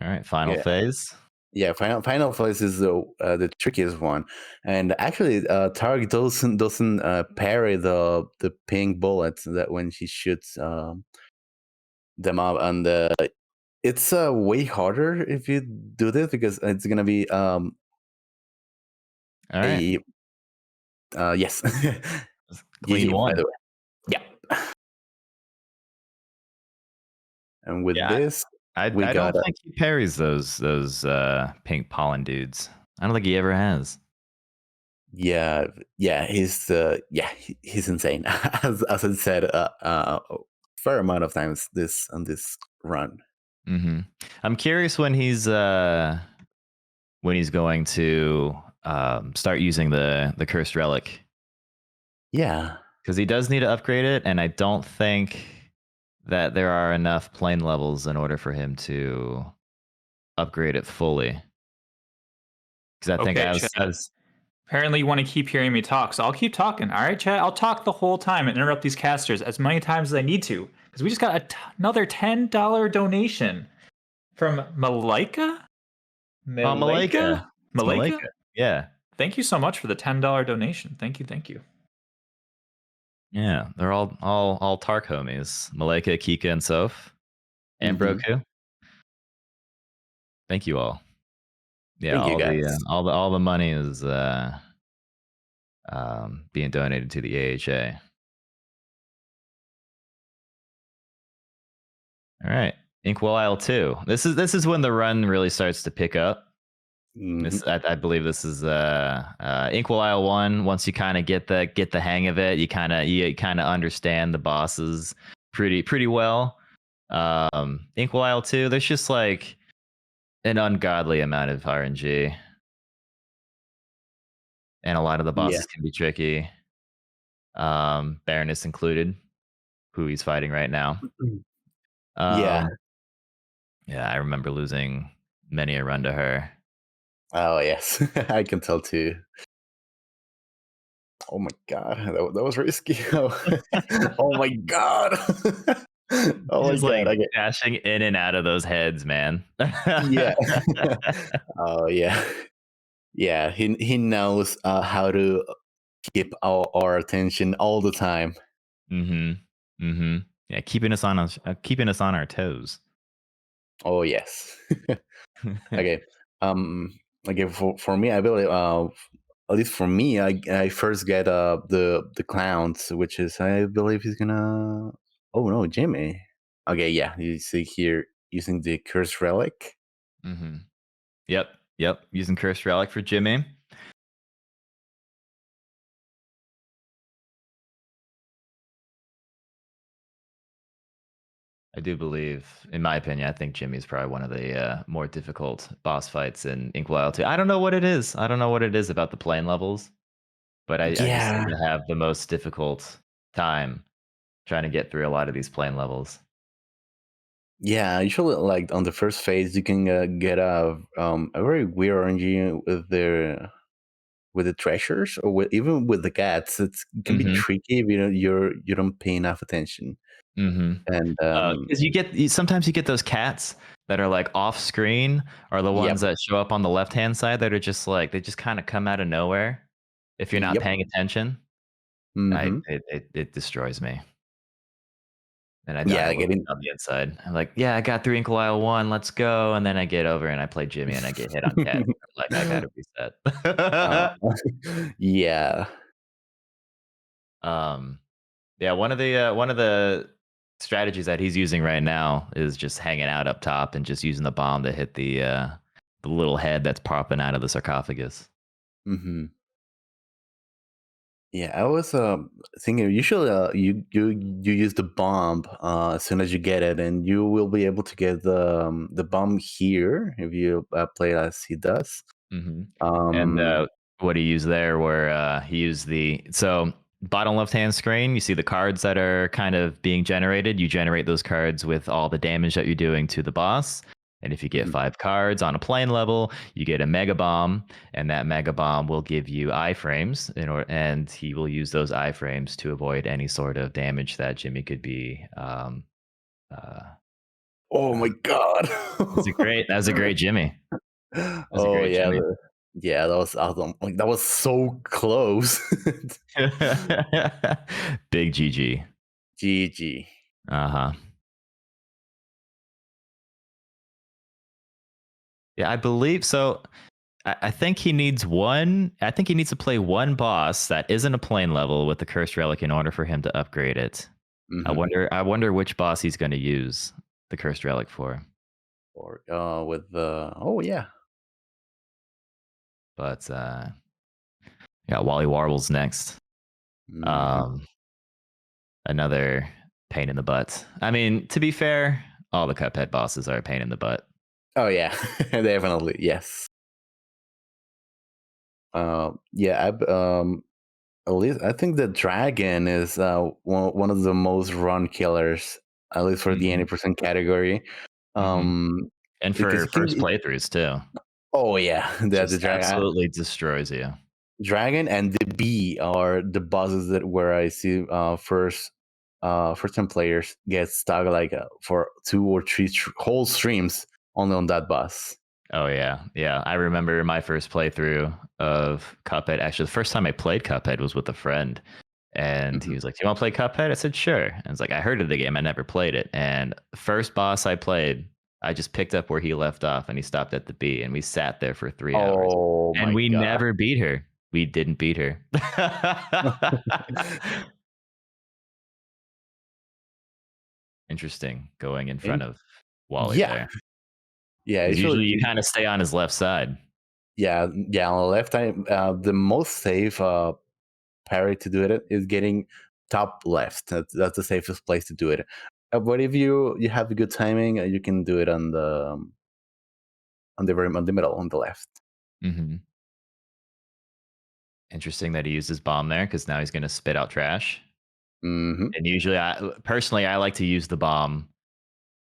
right, final phase. Yeah, final phase is the trickiest one, and actually, Targ doesn't parry the pink bullets that when she shoots them up, and it's way harder if you do this, because it's gonna be all right. Yes, clean one. by the way. Yeah, and with this. I don't think he parries those pink pollen dudes. I don't think he ever has. Yeah, he's he's insane. As I said, a fair amount of times on this run. I'm curious when he's going to start using the cursed relic. Yeah, because he does need to upgrade it, and I don't think that there are enough plane levels in order for him to upgrade it fully. Because I think as apparently you want to keep hearing me talk, so I'll keep talking. All right, chat. I'll talk the whole time and interrupt these casters as many times as I need to, because we just got another $10 donation from Malika. Malika. Yeah. Thank you so much for the $10 donation. Thank you. Yeah, they're all Tark homies. Maleka, Kika, and Soph, and Hmm. Broku. Thank you all. Yeah, Thank you, guys. all the money is being donated to the AHA. All right, Inkwell Isle 2. This is when the run really starts to pick up. Hmm. I believe this is Inkwell Isle 1. Once you kind of get the hang of it, you kind of understand the bosses pretty well. Inkwell Isle 2, there's just like an ungodly amount of RNG, and a lot of the Yeah. bosses can be tricky. Baroness included, who he's fighting right now. Yeah. Um, yeah, I remember losing many a run to her. Oh yes, I can tell too. Oh my god, that was risky. Oh my god. Oh my Just god. like Okay. dashing in and out of those heads, man. Yeah. Oh yeah. Yeah. He knows how to keep our attention all the time. Mm-hmm. Mm-hmm. Yeah, keeping us on our toes. Oh yes. Okay. Um. Okay. For me, I believe. At least for me, I first get the clowns, which is I believe he's gonna. Oh no, Jimmy. Okay. Yeah. You see here using the curse relic. Mm-hmm. Yep. Yep. Using Cursed Relic for Jimmy. I do believe, in my opinion, I think Jimmy's probably one of the more difficult boss fights in Inkwell 2. I don't know what it is. I don't know what it is about the plane levels, but I just seem Yeah. to have the most difficult time trying to get through a lot of these plane levels. Yeah. Usually, like on the first phase, you can get a very weird RNG with the treasures or even with the cats. It can be Mm-hmm. tricky if you don't pay enough attention. Mm-hmm. And Because sometimes you get those cats that are like off screen, are the yep. ones that show up on the left hand side that are just like they just kind of come out of nowhere if you're not Yep. paying attention. Hmm. It destroys me, and I die Yeah, a little bit getting on the inside. I'm like, yeah, I got through Inkle Isle 1, let's go, and then I get over and I play Jimmy and I get hit on cat. I'm like, I gotta uh, reset. yeah. um, yeah, one of the strategies that he's using right now is just hanging out up top and just using the bomb to hit the little head that's popping out of the sarcophagus. Hmm. Yeah, I was thinking usually you use the bomb as soon as you get it, and you will be able to get the bomb here if you play as he does. Hmm. And Um, what he used there, where he used so bottom left hand screen, you see the cards that are kind of being generated. You generate those cards with all the damage that you're doing to the boss. And if you get mhm. 5 cards on a plane level, you get a mega bomb, and that mega bomb will give you iframes, and he will use those iframes to avoid any sort of damage that Jimmy could be. Uh, Oh uh, my god! that's a great Jimmy. That's a Oh great yeah, Jimmy. yeah, that was awesome. Like that was so close. Big GG. GG. Uh huh. Yeah, I believe so. I think he needs one. I think he needs to play one boss that isn't a plane level with the cursed relic in order for him to upgrade it. I Hmm. wonder. I wonder which boss he's going to use the cursed relic for. Or with the oh yeah. But yeah, Wally Warble's next. Hmm. Um, another pain in the butt. I mean, to be fair, all the Cuphead bosses are a pain in the butt. Oh yeah, definitely yes. Yeah, at least I think the dragon is one of the most run killers, at least for the Hmm. 80% category. Hmm. Um, And because for it can first be, playthroughs too, oh yeah, the just dragon, absolutely destroys you. dragon and the bee are the bosses that where I see first time players get stuck like for 2 or 3 whole streams only on that boss. Oh yeah, yeah. I remember my first playthrough of Cuphead. Actually, the first time I played Cuphead was with a friend, And he was like, "Do you want to play Cuphead?" I said, "Sure." And I was like, "I heard of the game. I never played it." And the first boss I played, I just picked up where he left off, and he stopped at the B, and we sat there for 3 hours. Oh And my we god. never beat her. We didn't beat her. Interesting going in front In- of Wally yeah. there. Yeah, 'Cause usually you usually, kind of stay on his left side. yeah, yeah. On the left time, the most safe parry to do it is getting top left. That's the safest place to do it. But if you have good timing, you can do it on the middle, on the left. Mm-hmm. Interesting that he used his bomb there because now he's going to spit out trash. Hmm. And usually, I like to use the bomb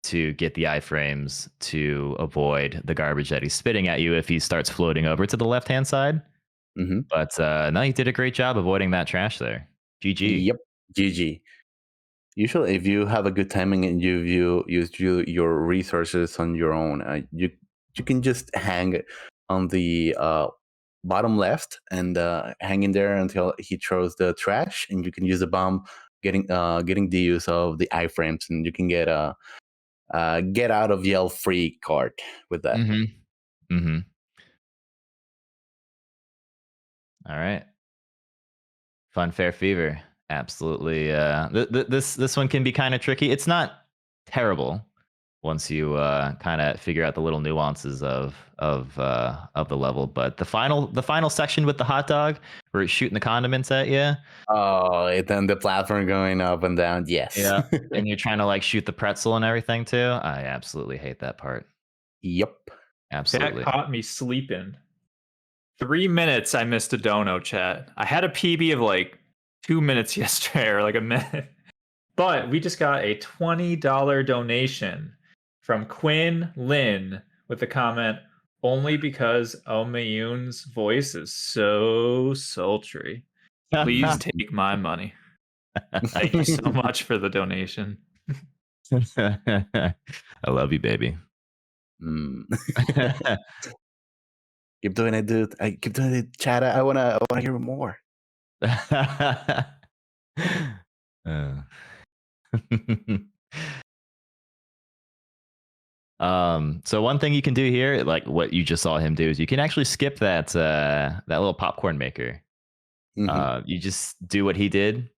to get the iframes to avoid the garbage that he's spitting at you if he starts floating over to the left hand side. Hmm. But no, you did a great job avoiding that trash there. GG. Yep. GG. Usually, if you have a good timing and you use your resources on your own, you can just hang on the bottom left and hang in there until he throws the trash, and you can use the bomb, getting the use of the iframes, and you can get a get out of yell free card with that. Mm-hmm. Mm-hmm. All right. Funfair Fever. Absolutely. This one can be kind of tricky. It's not terrible once you kind of figure out the little nuances of the level. But the final section with the hot dog, where it's shooting the condiments at you. Oh, and then the platform going up and down. Yes. Yeah, and you're trying to like shoot the pretzel and everything too. I absolutely hate that part. Yep. Absolutely. That caught me sleeping. 3 minutes I missed a dono, chat. I had a PB of like 2 minutes yesterday, or like a minute. But we just got a $20 donation from Quinn Lin with the comment, "Only because Omayun's voice is so sultry. Please take my money." Thank you so much for the donation. I love you, baby. Mm. Keep doing it, dude. I keep doing it, chat. I wanna hear more. Uh. So one thing you can do here, like what you just saw him do, is you can actually skip that little popcorn maker. Mhm. You just do what he did,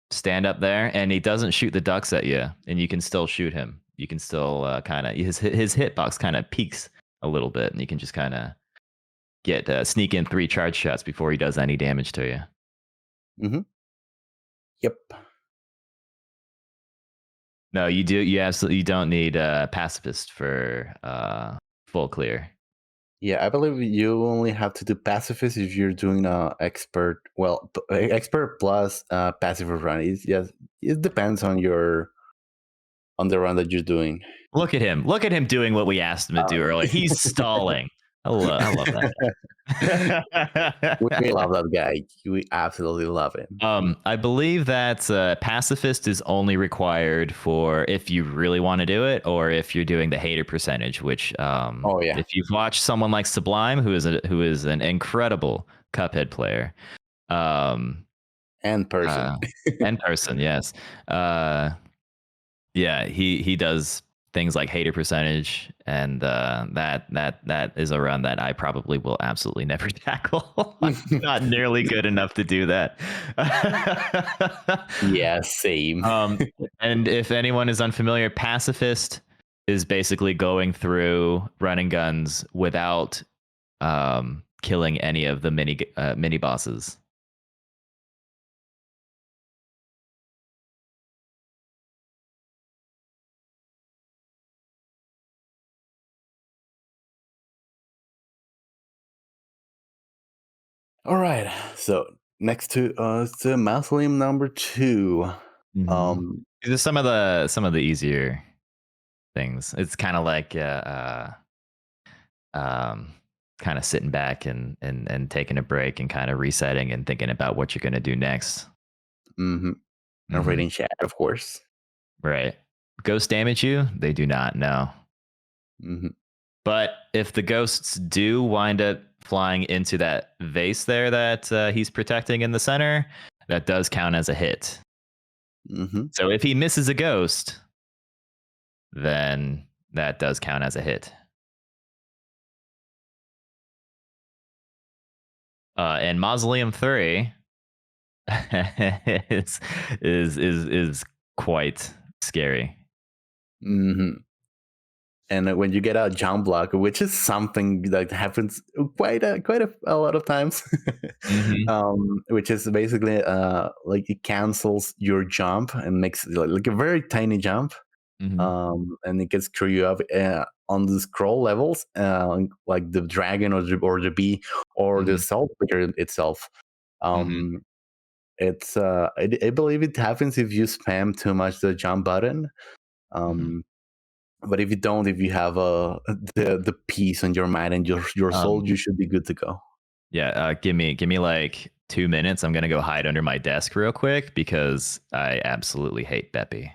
stand up there, and he doesn't shoot the ducks at you, and you can still shoot him. You can still kind of his hitbox kind of peaks a little bit, and you can just kind of get sneak in 3 charge shots before he does any damage to you. Mhm. Yep. No, you do. You absolutely don't need pacifist for full clear. Yeah, I believe you only have to do pacifist if you're doing expert. Well, expert plus passive run. Yes, it depends on the run that you're doing. Look at him! Look at him doing what we asked him to do earlier. He's stalling. I love that guy. We love that guy. We absolutely love him. I believe that pacifist is only required for if you really want to do it, or if you're doing the hater percentage. Which, Oh yeah, if you've watched someone like Sublime, who is an incredible Cuphead player, and person. and person, yes, yeah, he does things like hater percentage, and that is a run that I probably will absolutely never tackle. I'm not nearly good enough to do that. Yeah, same. And if anyone is unfamiliar, pacifist is basically going through running guns without killing any of the mini bosses. All right. So next to to mausoleum number 2. These are some of the easier things. It's kind of like kind of sitting back and taking a break and kind of resetting and thinking about what you're going to do next. Mm-hmm. And reading chat, of course. Right. Ghosts damage you? They do not, no. Mm-hmm. But if the ghosts do wind up flying into that vase there that he's protecting in the center, that does count as a hit. Mm-hmm. So if he misses a ghost, then that does count as a hit. And Mausoleum 3 is quite scary. Mm-hmm. And when you get a jump block, which is something that happens quite a lot of times, which is basically like it cancels your jump and makes like a very tiny jump, and it can screw you up on the scroll levels, like the dragon or the bee or the salt flicker itself. It's I believe it happens if you spam too much the jump button. But if you don't, if you have the peace on your mind and your soul, you should be good to go. Yeah, give me like 2 minutes. I'm gonna go hide under my desk real quick because I absolutely hate Beppy.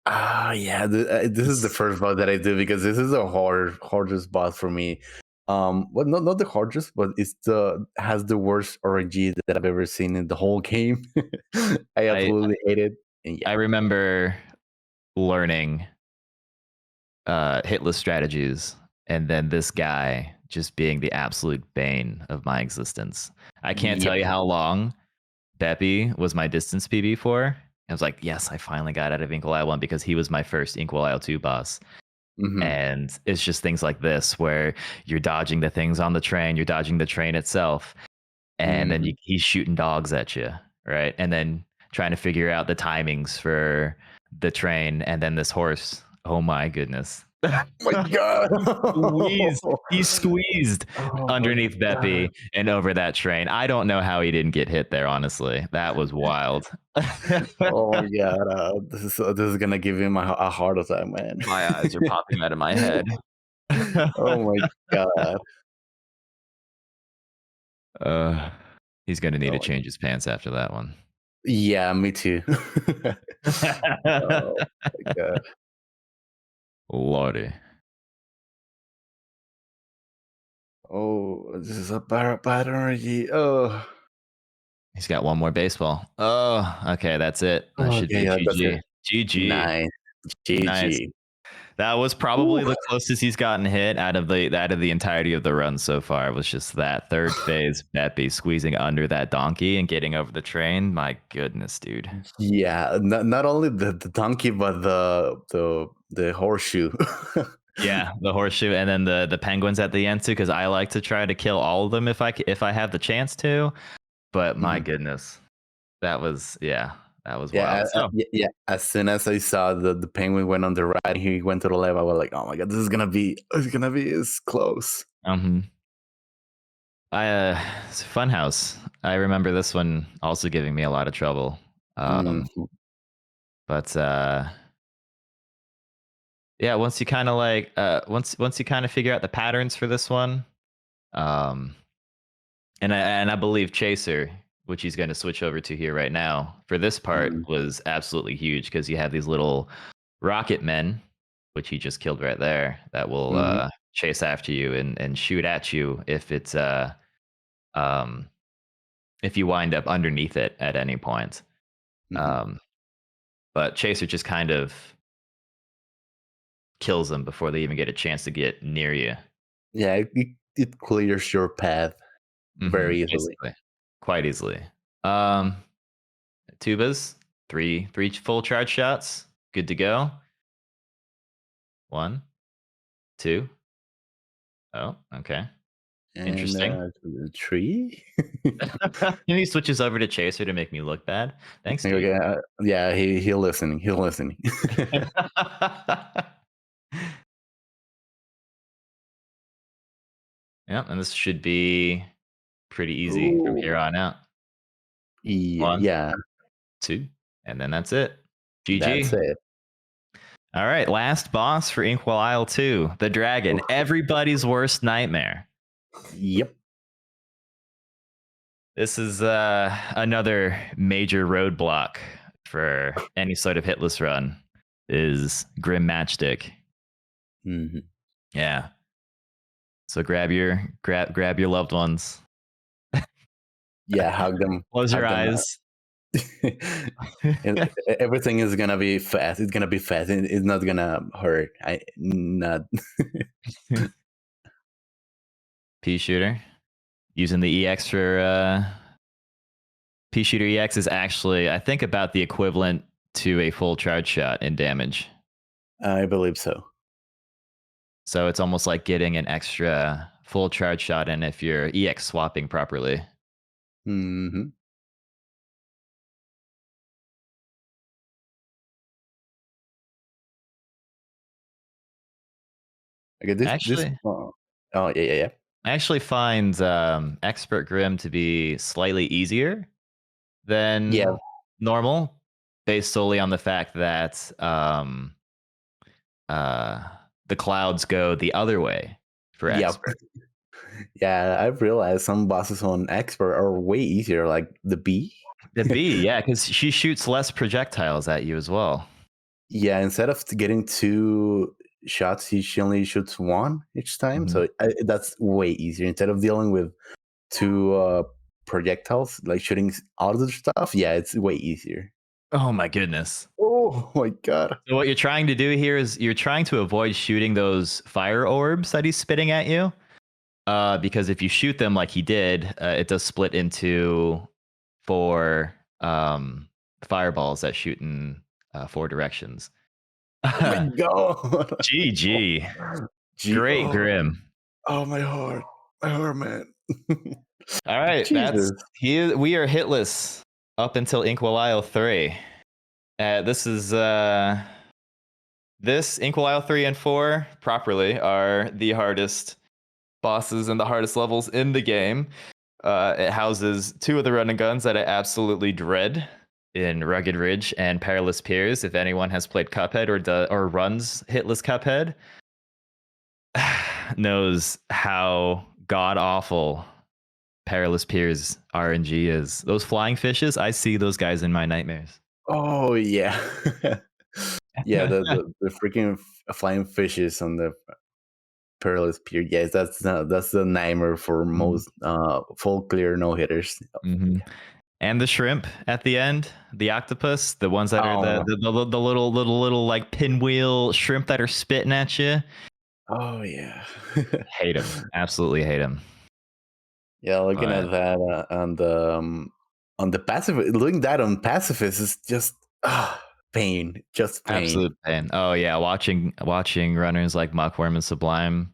Yeah, this is the first boss that I do because this is a hardest boss for me. Well, not the hardest, but it's has the worst RNG that I've ever seen in the whole game. I absolutely hate it. And yeah. I remember learning hitless strategies, and then this guy just being the absolute bane of my existence. I can't tell you how long Beppy was my distance PB for. I was like, yes, I finally got out of Inkwell 1 because he was my first Inkwell 2 boss. And it's just things like this where you're dodging the things on the train, you're dodging the train itself, and then he's shooting dogs at you, right? And then trying to figure out the timings for the train, and then this horse. Oh my goodness. Oh my god. He squeezed underneath Beppy and over that train. I don't know how he didn't get hit there, honestly. That was wild. Oh my god. This is gonna give him a heart attack, man. My eyes are popping out of my head. Oh my god. He's gonna need to change his pants after that one. Yeah, me too. Oh my god. Lordy. Oh, this is a bad energy. Oh. He's got one more baseball. Oh, okay, that's it. That should be GG. GG. Nice. GG. Nice. That was probably the closest he's gotten hit out of the entirety of the run so far. It was just that third phase Beppy squeezing under that donkey and getting over the train. My goodness, dude. Yeah, not only the donkey, but the horseshoe. Yeah, the horseshoe, and then the penguins at the end too. Because I like to try to kill all of them if I have the chance to. But my goodness, that was wild. Yeah. As soon as I saw the penguin went on the right, he went to the left. I was like, oh my god, this is gonna be as close. It's Funhouse. I remember this one also giving me a lot of trouble. But yeah, once you kind of like once you kind of figure out the patterns for this one, and I believe Chaser, which he's going to switch over to here right now, for this part was absolutely huge because you have these little rocket men, which he just killed right there, that will chase after you and shoot at you if it's if you wind up underneath it at any point. But Chaser just kind of kills them before they even get a chance to get near you. Yeah, it clears your path very easily. Basically. Quite easily. Tubas, three full charge shots. Good to go. 1, 2. Oh, okay. And, interesting. 3. And he switches over to Chaser to make me look bad. Thanks, dude. Yeah, he'll listening. Yeah, and this should be pretty easy from here on out. Yeah. 1, 2, and then that's it. GG. That's it. All right, last boss for Inkwell Isle 2, the dragon, everybody's worst nightmare. Yep. This is another major roadblock for any sort of hitless run, is Grim Matchstick. Yeah. So grab your loved ones. Yeah, hug them. Close your eyes. And everything is gonna be fast. It's gonna be fast. It's not gonna hurt. I not. P shooter using the EX for P shooter EX is actually, I think, about the equivalent to a full charge shot in damage. I believe so. So it's almost like getting an extra full charge shot in if you're EX swapping properly. Hmm. Okay, this. Actually, Oh, yeah. I actually find Expert Grim to be slightly easier Yeah, than normal, based solely on the fact that the clouds go the other way for yep. Expert. Yeah, I've realized some bosses on expert are way easier, like the bee. The B, yeah, because she shoots less projectiles at you as well. Yeah, instead of getting 2 shots, she only shoots 1 each time. Mhm. So that's way easier. Instead of dealing with 2 projectiles, like shooting other stuff, yeah, it's way easier. Oh my goodness. Oh my god. So what you're trying to do here is you're trying to avoid shooting those fire orbs that he's spitting at you. Because if you shoot them like he did, it does split into 4 fireballs that shoot in 4 directions. Oh my god. GG. Great Oh, Grim. oh my heart. My heart, man. All right, Jesus. we are hitless up until Inkwell Isle 3. This Inkwell Isle 3 and 4 properly are the hardest bosses and the hardest levels in the game. It houses 2 of the running guns that I absolutely dread in Rugged Ridge and Perilous Piers. If anyone has played Cuphead or runs Hitless Cuphead, knows how god awful Perilous Piers RNG is. Those flying fishes, I see those guys in my nightmares. Oh yeah. Yeah, the freaking flying fishes on the perilous pier. Yes, that's the nightmare for most full clear no hitters. Mm-hmm. And the shrimp at the end, the octopus, the ones that are the little like pinwheel shrimp that are spitting at you. Oh yeah. Hate him. Absolutely hate him. Yeah, looking at that on the pacifist, looking that on pacifist is just pain, just pain. Absolute pain. Oh yeah, watching runners like Muckworm and Sublime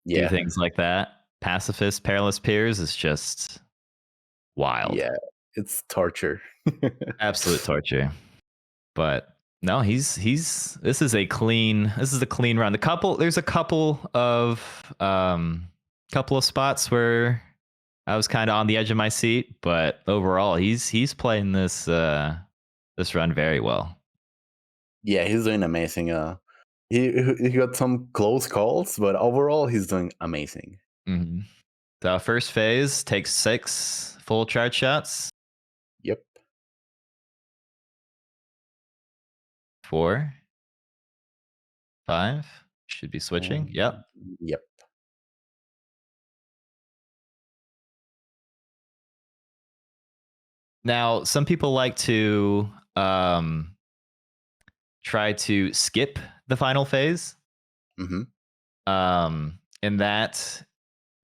do things like that. Pacifist, Perilous Piers is just wild. Yeah, it's torture. Absolute torture. But no, this is a clean run. There's a couple of spots where I was kind of on the edge of my seat, but overall he's playing this run very well. Yeah, he's doing amazing. He got some close calls, but overall he's doing amazing. Mm-hmm. The first phase takes 6 full charge shots. Yep. 4, 5 should be switching. Yep. Yep. Now, some people like to try to skip the final phase. Mm-hmm. And that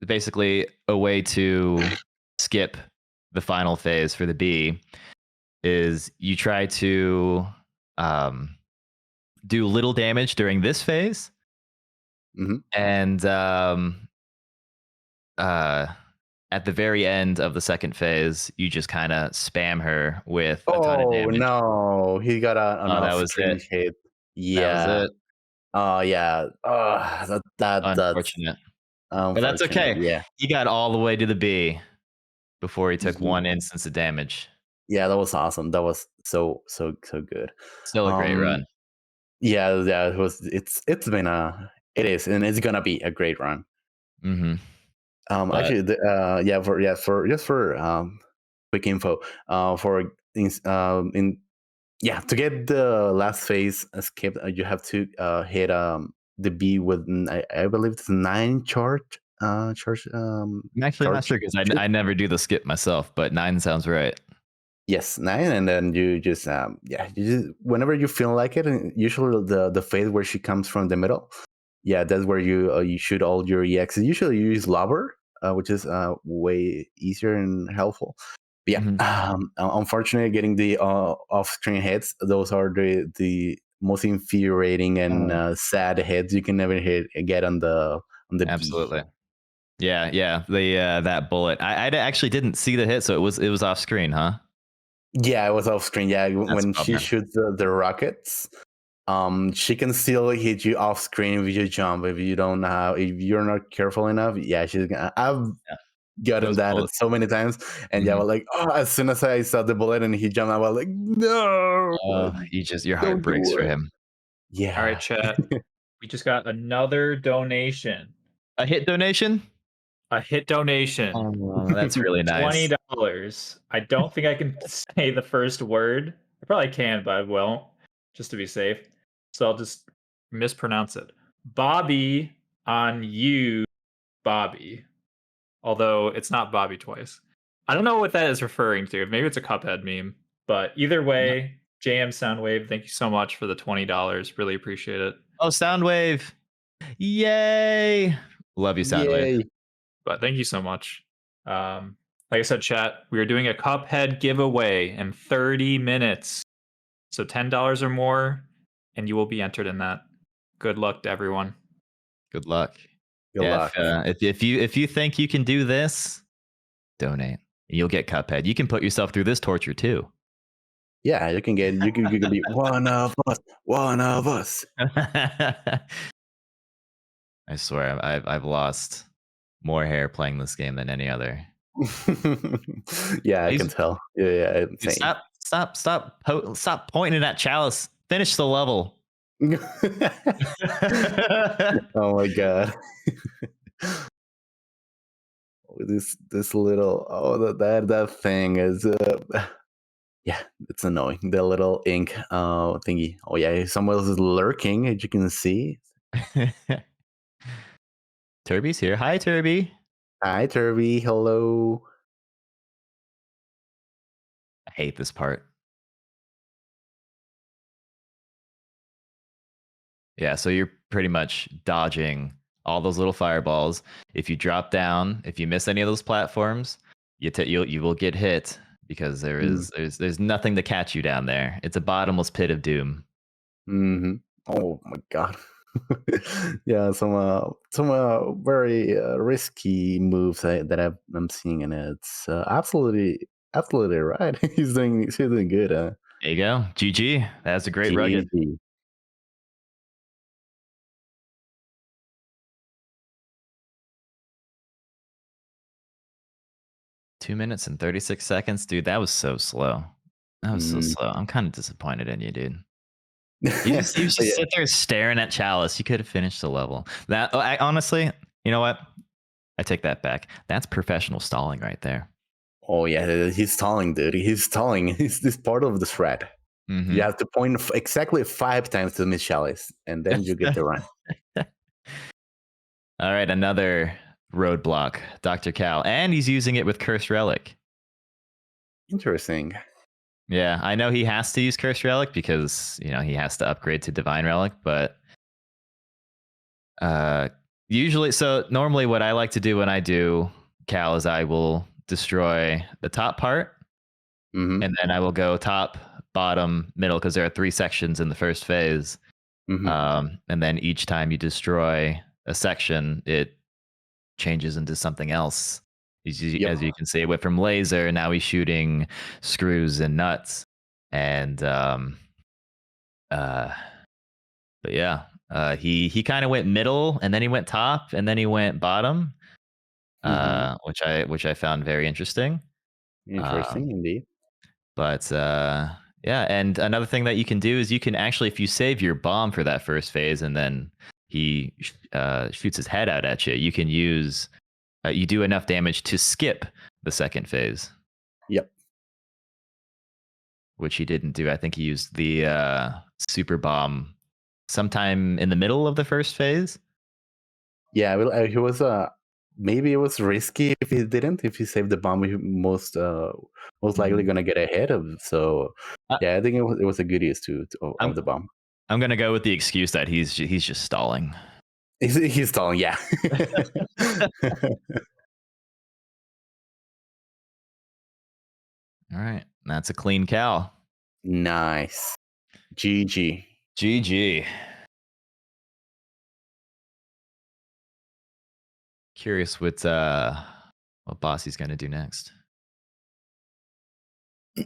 basically a way to skip the final phase for the B is you try to do little damage during this phase. Mm-hmm. And at the very end of the second phase, you just kind of spam her with a ton of damage. No, he got that was it. hit. Yeah. That was it. Oh yeah. That's Unfortunate. But that's okay. Yeah. He got all the way to the B before he took 1 instance of damage. Yeah, that was awesome. That was so good. Still a great run. Yeah, it was. It is, and it's gonna be a great run. Mm-hmm. Actually, for quick info, to get the last phase skipped, you have to hit the B with I believe it's 9 charge. I'm actually not sure because I never do the skip myself, but 9 sounds right. Yes, 9, and then you just whenever you feel like it, and usually the phase where she comes from the middle, that's where you shoot all your EX. Usually you use Lover, which is way easier and helpful. But unfortunately, getting the off-screen hits, those are the most infuriating and sad hits you can never get on the Absolutely. Yeah. The that bullet. I actually didn't see the hit, so it was off screen, huh? Yeah, it was off screen. Yeah, That's when a she bummer. shoots the rockets, she can still hit you off screen if you jump. If you're not careful enough, she's gonna. I've gotten Those that bullets. so many times, and I Mhm. was like, as soon as I saw the bullet and he jumped, I was like, no, Your heart don't breaks do for it. him. All right, Yeah. chat. We just got another donation. A hit donation? A hit donation. Oh, that's really nice. $20. I don't think I can say the first word. I probably can, but I won't, just to be safe. So I'll just mispronounce it. Bobby on you, Bobby. Although it's not Bobby twice. I don't know what that is referring to. Maybe it's a Cuphead meme. But either way, JM Soundwave, thank you so much for the $20. Really appreciate it. Oh, Soundwave. Yay. Love you, Soundwave. Yay. But thank you so much. Like I said, chat, we are doing a Cuphead giveaway in 30 minutes. So $10 or more, and you will be entered in that. Good luck to everyone. Good luck. Good luck. If you think you can do this, donate. You'll get Cuphead. You can put yourself through this torture too. Yeah, you can be one of us. One of us. I swear, I've lost more hair playing this game than any other. Yeah, I can tell. Yeah, Dude, stop pointing at Chalice. Finish the level. Oh my god. This little that thing is it's annoying. The little ink thingy. Oh yeah, someone else is lurking, as you can see. Turby's here. Hi, Turby. Hi, Turby. Hello. I hate this part. Yeah, so you're pretty much dodging all those little fireballs. If you drop down, if you miss any of those platforms, you will get hit because there's nothing to catch you down there. It's a bottomless pit of doom. Mm-hmm. Oh my god. Yeah, some very risky moves that I'm seeing, and it's absolutely right. She's doing good. There you go. GG. That's a great rugged. GG. 2 minutes and 36 seconds, dude. That was so slow. That was so slow. I'm kind of disappointed in you, dude. You just sit there staring at Chalice. You could have finished the level. Honestly, you know what? I take that back. That's professional stalling right there. Oh yeah, he's stalling, dude. He's stalling. He's part of the threat. Mm-hmm. You have to point exactly 5 times to miss Chalice, and then you get the run. All right, another roadblock, Dr. Cal, and he's using it with Cursed Relic. Interesting. Yeah, I know he has to use Cursed Relic because he has to upgrade to Divine Relic, but normally what I like to do when I do Cal is I will destroy the top part, and then I will go top, bottom, middle, because there are 3 sections in the first phase. And then each time you destroy a section, it changes into something else. As you can see, it went from laser, now he's shooting screws and nuts. And but yeah, he kind of went middle, and then he went top, and then he went bottom, which I found very interesting. Interesting indeed. But yeah, and another thing that you can do is you can actually, if you save your bomb for that first phase, and then he shoots his head out at you, you can use you do enough damage to skip the second phase. Yep. Which he didn't do. I think he used the super bomb sometime in the middle of the first phase. Yeah, he was maybe it was risky if he didn't. If he saved the bomb, he most likely gonna get ahead of. So Uh, yeah, I think it was a good use of I'm, the bomb. I'm gonna go with the excuse that he's just stalling. He's stalling, yeah. All right, that's a clean cow. Nice. GG. GG. Curious what boss he's gonna do next.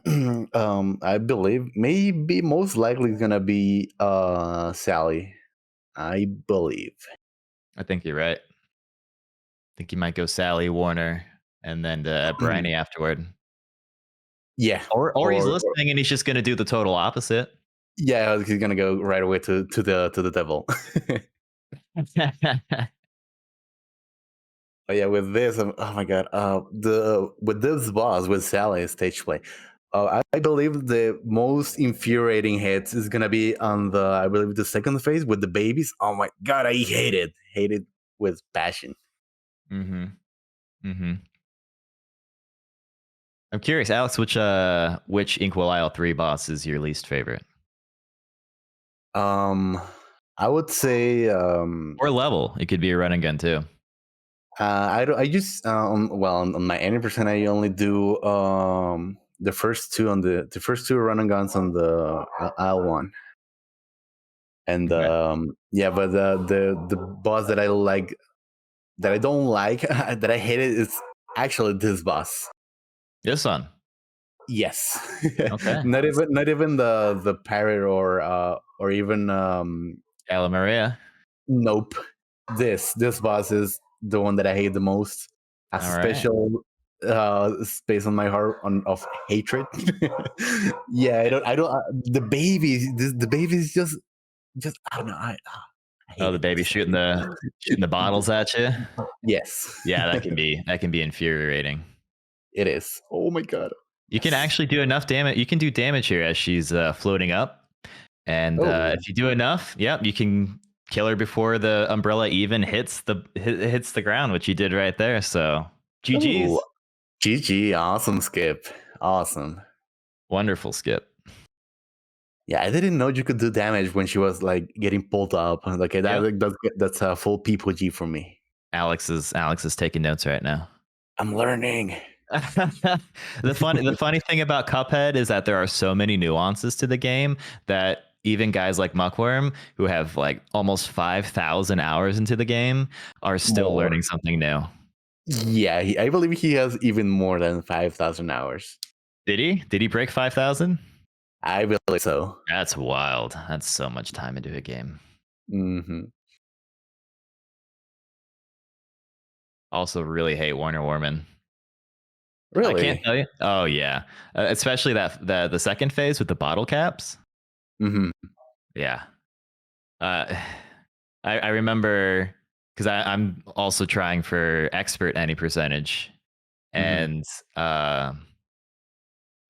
I believe maybe most likely it's gonna be Sally. I believe. I think you're right. I think he might go Sally, Warner, and then Briny afterward. Yeah. Or he's listening and he's just gonna do the total opposite. Yeah, he's gonna go right away to the devil. But yeah, with this, oh my god, with this boss with Sally stage play, I believe the most infuriating hits is gonna be on I believe the second phase with the babies. Oh my god, I hate it with passion. Mm-hmm. Mm-hmm. I'm curious, Alex, which Inkwell Isle 3 boss is your least favorite? I would say or level. It could be a run and gun too. I just on my 80% I only do the first two run and guns on the L1. And Okay. yeah, but the boss that I like that I don't like that I hate it is actually this boss. This one. Yes. Okay. not even the pirate or even Ala Maria. Nope. This boss is the one that I hate the most. A special space on my heart of hatred. Yeah, I don't. The baby, the baby is just I don't know. I hate the it. baby shooting the bottles at you. Yes. Yeah, that can be infuriating. It is. Oh my god. You can actually do enough damage. You can do damage here as she's floating up, and if you do enough, yep, you can kill her before the umbrella even hits the ground, which you did right there. So GG's. Ooh. GG. Awesome skip. Awesome. Wonderful skip. Yeah, I didn't know you could do damage when she was like getting pulled up. Like that's a full PPG for me. Alex is taking notes right now. I'm learning. The funny thing about Cuphead is that there are so many nuances to the game that even guys like Muckworm, who have like almost 5,000 hours into the game, are still learning something new. Yeah, I believe he has even more than 5,000 hours. Did he? Did he break 5,000? I believe so. That's wild. That's so much time into a game. Mm-hmm. Also, really hate Warner Warman. Really? I can't tell you. Oh yeah, especially the second phase with the bottle caps. Mm-hmm. Yeah. I remember because I'm also trying for expert any percentage, and I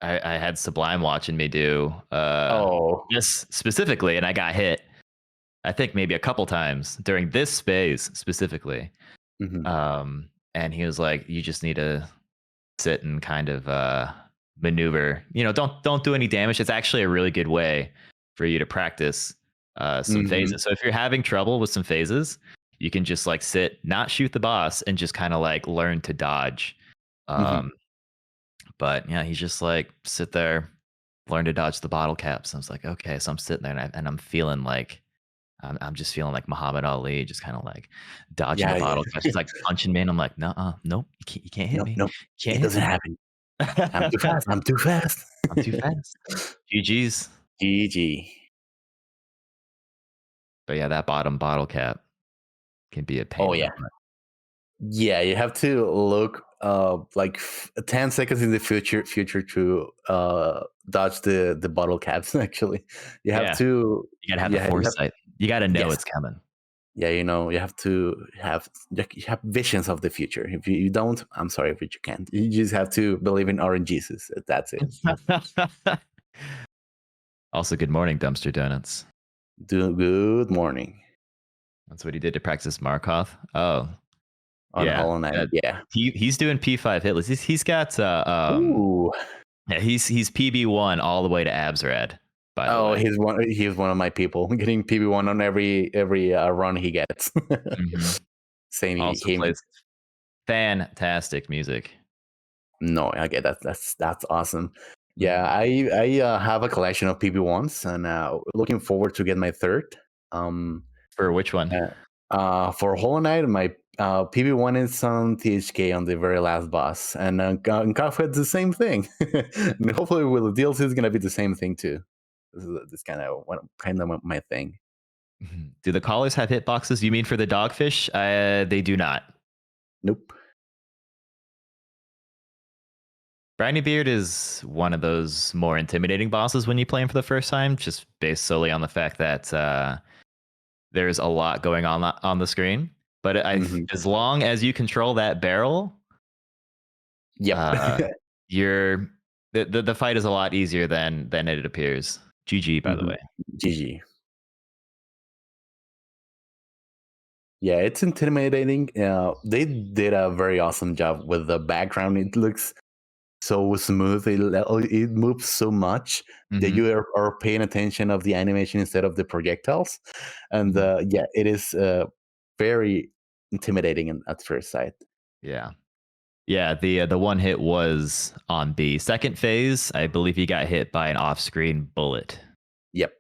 had Sublime watching me do this specifically, and I got hit. I think maybe a couple times during this phase specifically. And he was like, "You just need to sit and kind of maneuver. Don't do any damage. It's actually a really good way for you to practice some phases. So if you're having trouble with some phases, you can just like sit, not shoot the boss, and just kind of like learn to dodge. But yeah, he's just like sit there, learn to dodge the bottle caps. I was like, okay, so I'm sitting there and I'm feeling like I'm just feeling like Muhammad Ali, just kind of like dodging the bottle caps. He's like punching me, and I'm like, nope, you can't hit me. Nope, it doesn't happen. I'm too fast. I'm too fast. I'm too fast. GG's. GG. But yeah, that bottom bottle cap can be a pain. Oh yeah. Yeah, you have to look like 10 seconds in the future to dodge the bottle caps. Actually, you have to. You gotta have the foresight. You gotta know it's coming. Yeah, you have to have visions of the future. If you don't, I'm sorry, but you can't. You just have to believe in orange Jesus. That's it. Also, good morning, Dumpster Donuts. Good morning. That's what he did to practice Markov. Oh, on Hollow Knight. Yeah. He's doing P5 hitless. He's got Ooh. yeah, he's PB1 all the way to Abzrad, by the way. He's one of my people getting PB1 on every run he gets. Same Also him. plays fantastic music. No, okay, that's awesome. Yeah, I have a collection of PB1s and looking forward to get my third. For which one? For Hollow Knight, my PB1 is on THK on the very last boss, and Cuphead's the same thing. And hopefully, with the DLC, it's gonna be the same thing too. This kind of my thing. Do the collars have hitboxes? You mean for the dogfish? They do not. Nope. Briny Beard is one of those more intimidating bosses when you play him for the first time, just based solely on the fact that there's a lot going on the screen. But as long as you control that barrel, yep, the fight is a lot easier than it appears. GG, by the way. GG. Yeah, it's intimidating. They did a very awesome job with the background. It looks so smooth. It moves so much that you are paying attention of the animation instead of the projectiles. And yeah, it is very intimidating at first sight. Yeah. Yeah, the one hit was on B. Second phase, I believe he got hit by an off-screen bullet. Yep.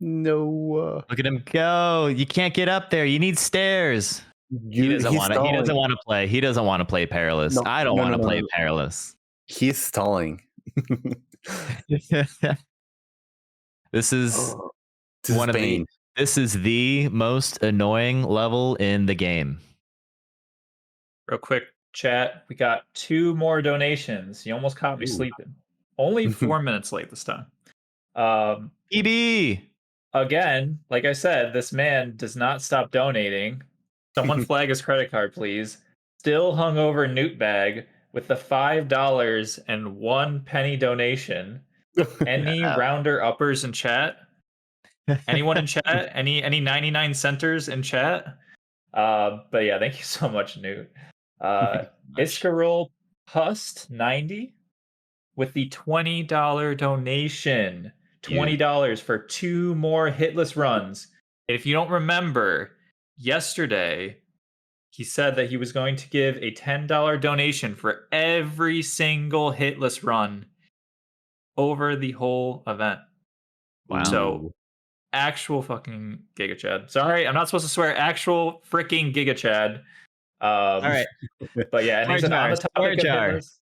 No. Look at him go. You can't get up there. You need stairs. He doesn't want to play. He doesn't want to play Perilous. I don't want to play Perilous. He's stalling. This is this is the most annoying level in the game. Real quick, chat. We got 2 more donations. You almost caught me sleeping. Only 4 minutes late this time. PB. Again, like I said, this man does not stop donating. Someone flag his credit card, please. Still hungover Newt bag with the $5.01 donation. Any rounder uppers in chat? Anyone in chat? Any 99 centers in chat? But yeah, thank you so much, Newt. Iskarol Pust 90 with the $20 donation. $20 for 2 more hitless runs. If you don't remember, yesterday he said that he was going to give a $10 donation for every single hitless run over the whole event. Wow. So actual fucking Giga Chad. Sorry, I'm not supposed to swear. Actual freaking Giga Chad. All right. But yeah, and he's on the topic of hitless.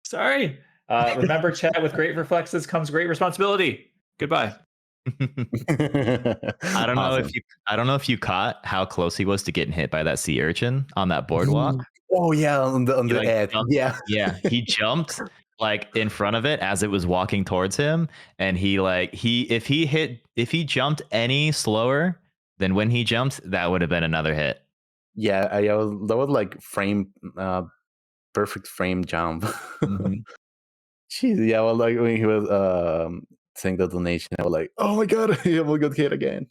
Sorry. Remember, chat, with great reflexes comes great responsibility. Goodbye. I don't know if you caught how close he was to getting hit by that sea urchin on that boardwalk. Oh yeah, on the edge. Yeah, he jumped like in front of it as it was walking towards him, and if he jumped any slower than when he jumped, that would have been another hit. Yeah, that was like perfect frame jump. Jeez, yeah, well, like when he was saying the donation, I was like, oh my god, he will get hit again.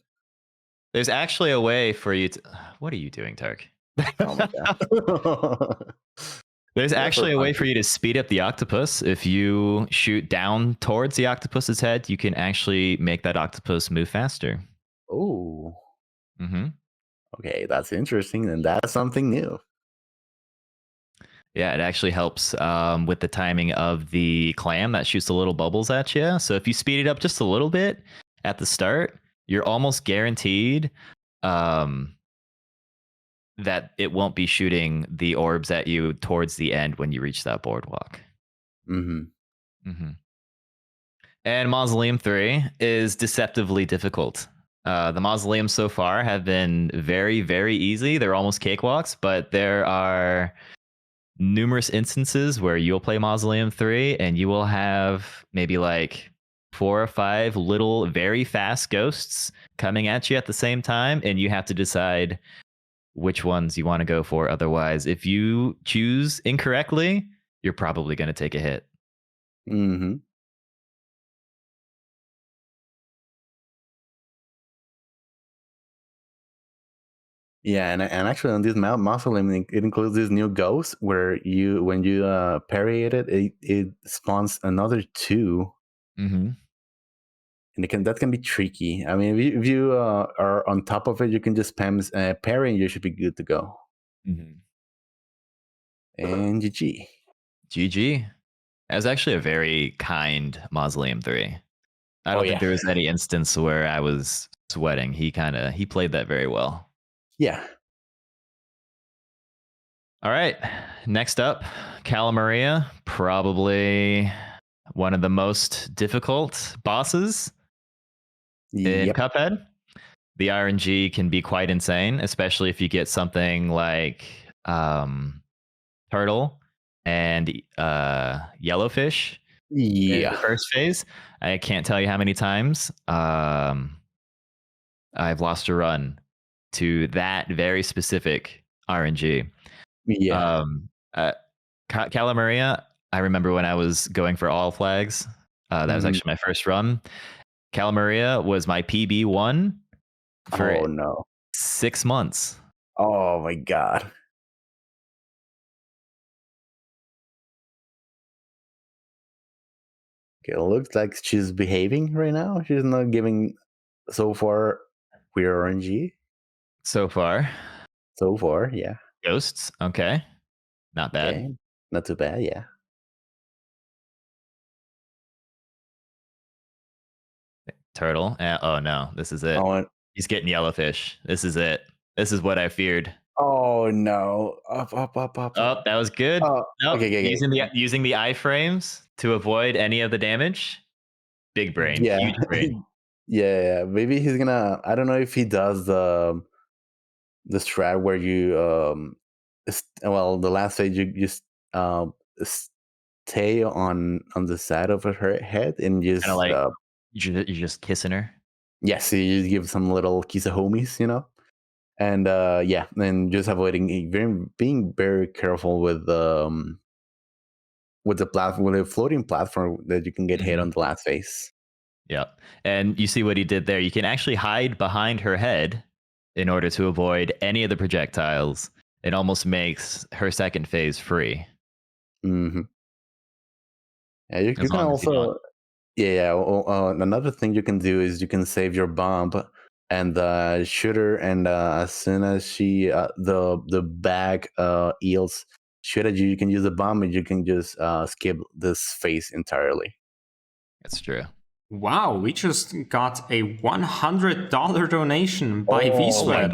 There's actually a way for you to. What are you doing, Tark? Oh my god. There's actually a way for you to speed up the octopus. If you shoot down towards the octopus's head, you can actually make that octopus move faster. Oh. Okay, that's interesting, and that's something new. Yeah, it actually helps with the timing of the clam that shoots the little bubbles at you. So if you speed it up just a little bit at the start, you're almost guaranteed that it won't be shooting the orbs at you towards the end when you reach that boardwalk. And Mausoleum 3 is deceptively difficult. The mausoleums so far have been very, very easy. They're almost cakewalks, but there are numerous instances where you'll play Mausoleum 3 and you will have maybe like 4 or 5 little very fast ghosts coming at you at the same time, and you have to decide which ones you want to go for. Otherwise, if you choose incorrectly, you're probably going to take a hit. Yeah, and actually on this mausoleum, it includes this new ghost where when you parry it spawns another 2, Mm-hmm. and that can be tricky. I mean, if you are on top of it, you can just spam parry, and you should be good to go. Mm-hmm. And GG. GG. That was actually a very kind Mausoleum 3. I Oh, don't think yeah. there was any instance where I was sweating. He played that very well. Yeah. All right. Next up, Calamaria, probably one of the most difficult bosses in Yep. Cuphead. The RNG can be quite insane, especially if you get something like Turtle and Yellowfish in the Yeah. first phase. I can't tell you how many times I've lost a run to that very specific RNG. Yeah. Calamaria, I remember when I was going for all flags. That was actually my first run. Calamaria was my PB1 for Oh no. 6 months. Oh my god. Okay, it looks like she's behaving right now. She's not giving so far queer RNG. So far. So far, yeah. Ghosts, okay. Not bad. Okay. Not too bad, yeah. Turtle. Oh no, this is it. Oh, He's getting Yellowfish. This is it. This is what I feared. oh no. Up. Oh, that was good. Oh, Nope. okay. Using the iframes to avoid any of the damage. Big brain, Yeah. huge brain. Yeah. Maybe he's gonna. I don't know if he does the strat where you the last stage you just stay on the side of her head and just Kind of like you're just kissing her. yes, you just give some little kiss of homies, and yeah, and just avoiding being very careful with the platform, with the floating platform that you can get hit on the last phase. Yep. And you see what he did there. You can actually hide behind her head in order to avoid any of the projectiles. It almost makes her second phase free. Mm-hmm. Yeah, you As can long as you don't. also another thing you can do is you can save your bomb and shoot her, and as soon as she the bag eels shoot at you, you can use the bomb and you can just skip this phase entirely. That's true. Wow, we just got a $100 donation by VSweat.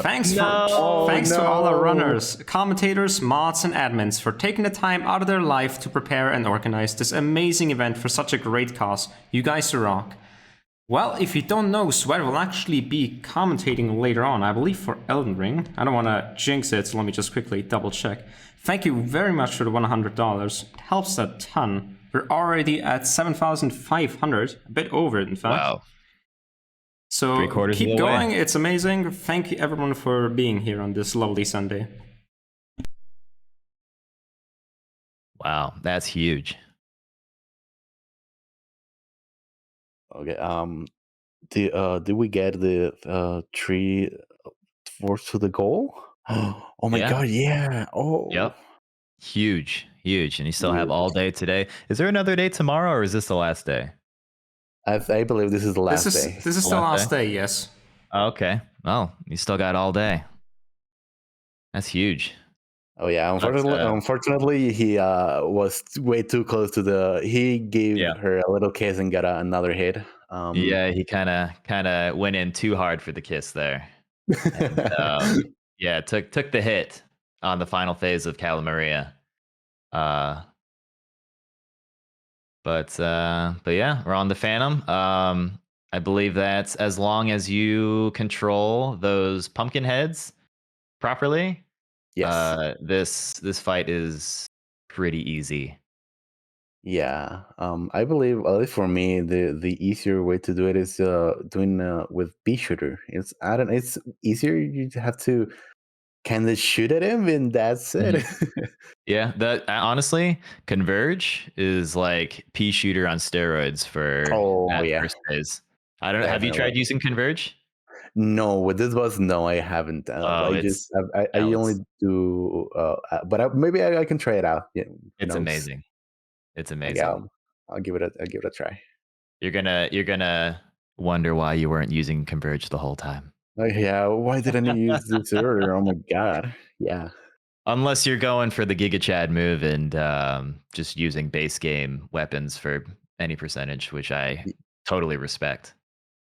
Thanks to all our runners, commentators, mods, and admins for taking the time out of their life to prepare and organize this amazing event for such a great cause. You guys rock. Well, if you don't know, Sweat will actually be commentating later on, I believe for Elden Ring. I don't want to jinx it, so let me just quickly double check. Thank you very much for the $100. It helps a ton. We're already at 7,500, a bit over it, in fact. Wow. So keep going, it's amazing. Thank you everyone for being here on this lovely Sunday. Wow, that's huge. Okay. Did we get the 3/4 to the goal? Oh my god, yeah. Oh. Yep. Huge. And you still have all day today. Is there another day tomorrow, or is this the last day? I believe this is the last day. This is the last day, yes. Okay. Well, you still got all day. That's huge. Oh yeah, unfortunately, he was way too close to he gave her a little kiss and got another hit. Yeah, he kind of went in too hard for the kiss there. And, yeah, took the hit on the final phase of Calamaria. But yeah, we're on the Phantom. I believe that as long as you control those pumpkin heads properly, yes, this fight is pretty easy. Yeah, I believe, at least for me, the easier way to do it is doing with pea shooter. It's easier. You have to kind of shoot at him, and that's it. Yeah, that honestly, Converge is like pea shooter on steroids for that first phase. I don't know. Have you tried using Converge? No, with this boss, no, I haven't. I only do, but maybe I can try it out. Yeah, it's amazing. It's amazing. Yeah, I'll give it a try. You're gonna wonder why you weren't using Converge the whole time. Yeah, why didn't you use this earlier? Oh my god. Yeah. Unless you're going for the Giga Chad move and just using base game weapons for any percentage, which I totally respect.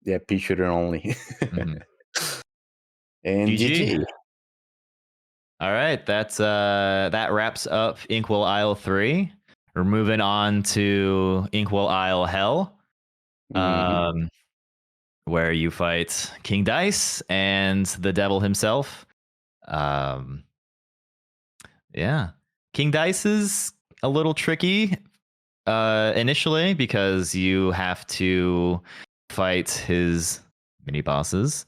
Yeah, P shooter only. Mhm. And GG. All right, that wraps up Inkwell Isle 3. We're moving on to Inkwell Isle Hell, where you fight King Dice and the devil himself. Yeah, King Dice is a little tricky initially because you have to fight his mini bosses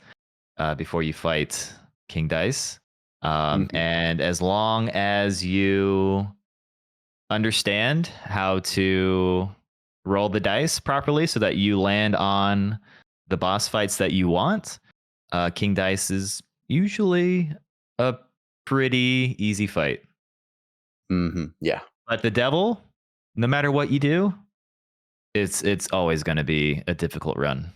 before you fight King Dice. And as long as you understand how to roll the dice properly so that you land on the boss fights that you want, King Dice is usually a pretty easy fight. Yeah. But the devil, no matter what you do, it's always going to be a difficult run.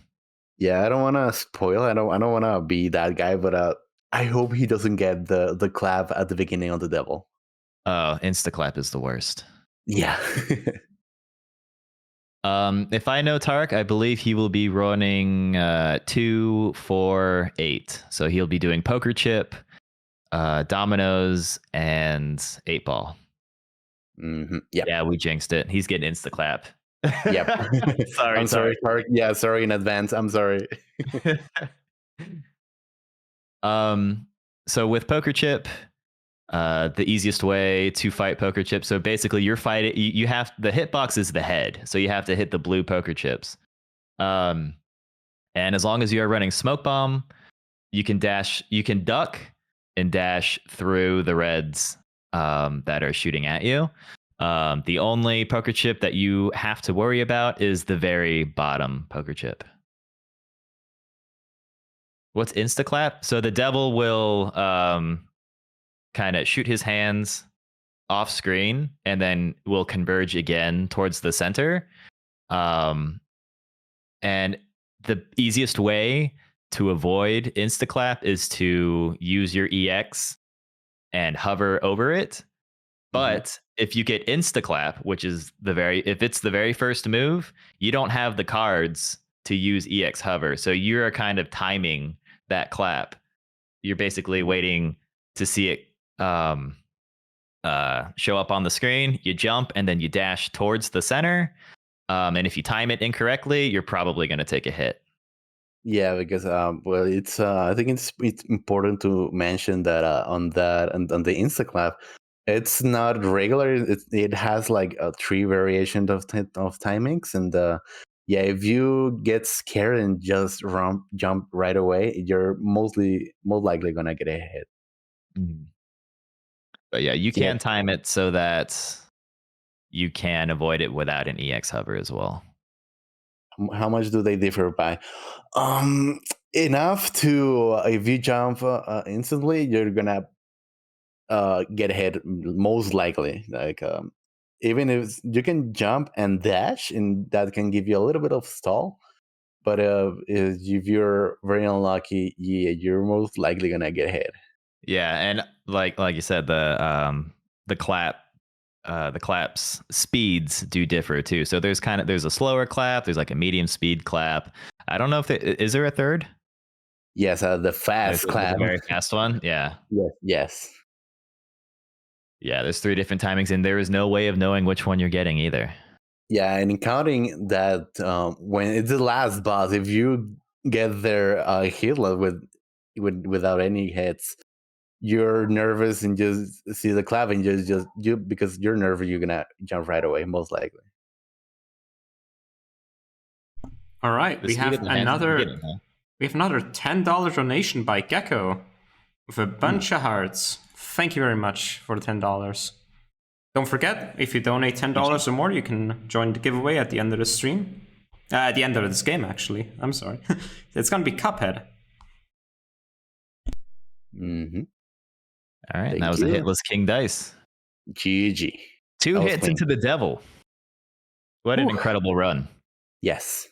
Yeah, I don't want to spoil. I don't want to be that guy, but I hope he doesn't get the clap at the beginning of the devil. Oh, instaclap is the worst. Yeah. If I know Tark, I believe he will be running 2, 4, 8. So he'll be doing poker chip, dominoes, and 8-ball. Yeah. Yeah, we jinxed it. He's getting instaclap. Yep. Sorry, I'm sorry, Tark. Yeah, sorry in advance. I'm sorry. So with poker chip, the easiest way to fight poker chip. So basically, you're fighting. You have the hitbox is the head, so you have to hit the blue poker chips. And as long as you are running smoke bomb, you can duck and dash through the reds that are shooting at you. The only poker chip that you have to worry about is the very bottom poker chip. What's instaclap? So the devil will kind of shoot his hands off screen and then will converge again towards the center. And the easiest way to avoid instaclap is to use your EX and hover over it. But if you get instaclap, which is if it's the very first move, you don't have the cards to use EX hover. So you're kind of timing that clap. You're basically waiting to see it show up on the screen. You jump and then you dash towards the center. And if you time it incorrectly, you're probably going to take a hit. Yeah, because well, it's I think it's important to mention that on the instaclap, it's not regular. It has like 3 variations of timings, and yeah, if you get scared and just jump right away, you're most likely gonna get a hit. But yeah, you can time it so that you can avoid it without an EX hover as well. How much do they differ by? Enough to if you jump instantly, you're gonna get hit most likely. Like even if you can jump and dash, and that can give you a little bit of stall. But if you're very unlucky, yeah, you're most likely gonna get hit. Yeah, and like you said, the clap's speeds do differ too. So there's a slower clap, there's like a medium speed clap. I don't know if is there a third? Yes, the fast clap. The very fast one. Yeah. Yes. Yeah, there's 3 different timings, and there is no way of knowing which one you're getting either. Yeah, and in counting that, when it's the last boss, if you get there hitless without any hits, you're nervous and just see the clap and just you because you're nervous, you're gonna jump right away, most likely. All right, we have another $10 donation by Gecko with a bunch of hearts. Thank you very much for the $10. Don't forget, if you donate $10 or more, you can join the giveaway at the end of the stream. At the end of this game, actually. I'm sorry. It's gonna be Cuphead. Mm-hmm. All right, and that was a hitless King Dice. GG. 2 hits into the devil. What an incredible run. Yes.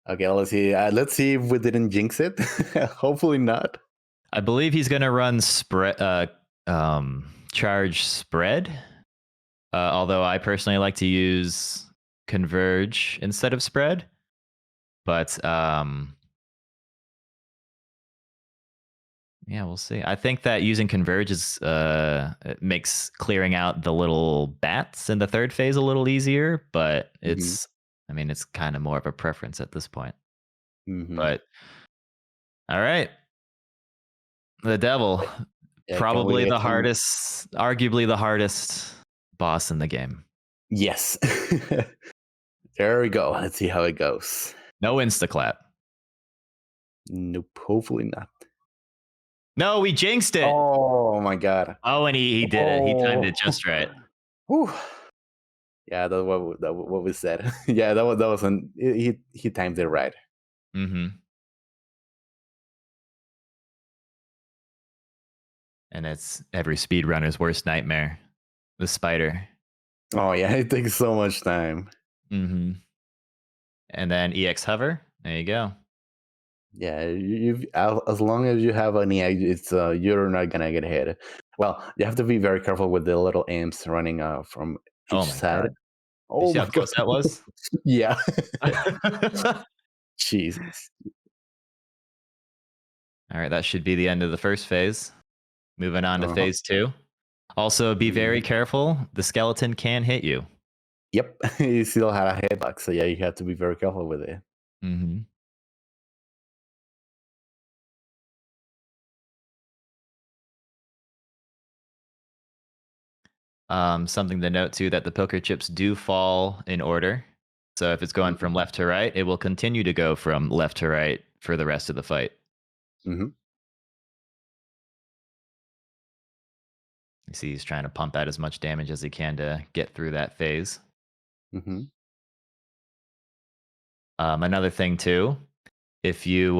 Okay, let's see. Let's see if we didn't jinx it. Hopefully not. I believe he's going to run charge spread. Although I personally like to use converge instead of spread. But yeah, we'll see. I think that using converge is it makes clearing out the little bats in the third phase a little easier, but it's I mean it's kind of more of a preference at this point. But all right. The devil, probably the hardest, arguably the hardest boss in the game. Yes. There we go. Let's see how it goes. No instaclap. Nope, hopefully not. No, we jinxed it. Oh my god. Oh, and he did it. He timed it just right. Whew. Yeah, that's what we said. Yeah, that was he timed it right. Mm-hmm. And it's every speedrunner's worst nightmare. The spider. Oh yeah, it takes so much time. Mm-hmm. And then EX hover. There you go. Yeah, as long as you have an EX, it's you're not gonna get hit. Well, you have to be very careful with the little imps running from each side. God. Oh, you see how close that was? Yeah. Jesus. All right, that should be the end of the first phase. Moving on to phase 2. Also, be very careful. The skeleton can hit you. Yep, you still had a hitbox, so yeah, you have to be very careful with it. Mm-hmm. Something to note too, that the poker chips do fall in order. So if it's going from left to right, it will continue to go from left to right for the rest of the fight. Mm-hmm. You see he's trying to pump out as much damage as he can to get through that phase. Mm-hmm. Another thing too, if you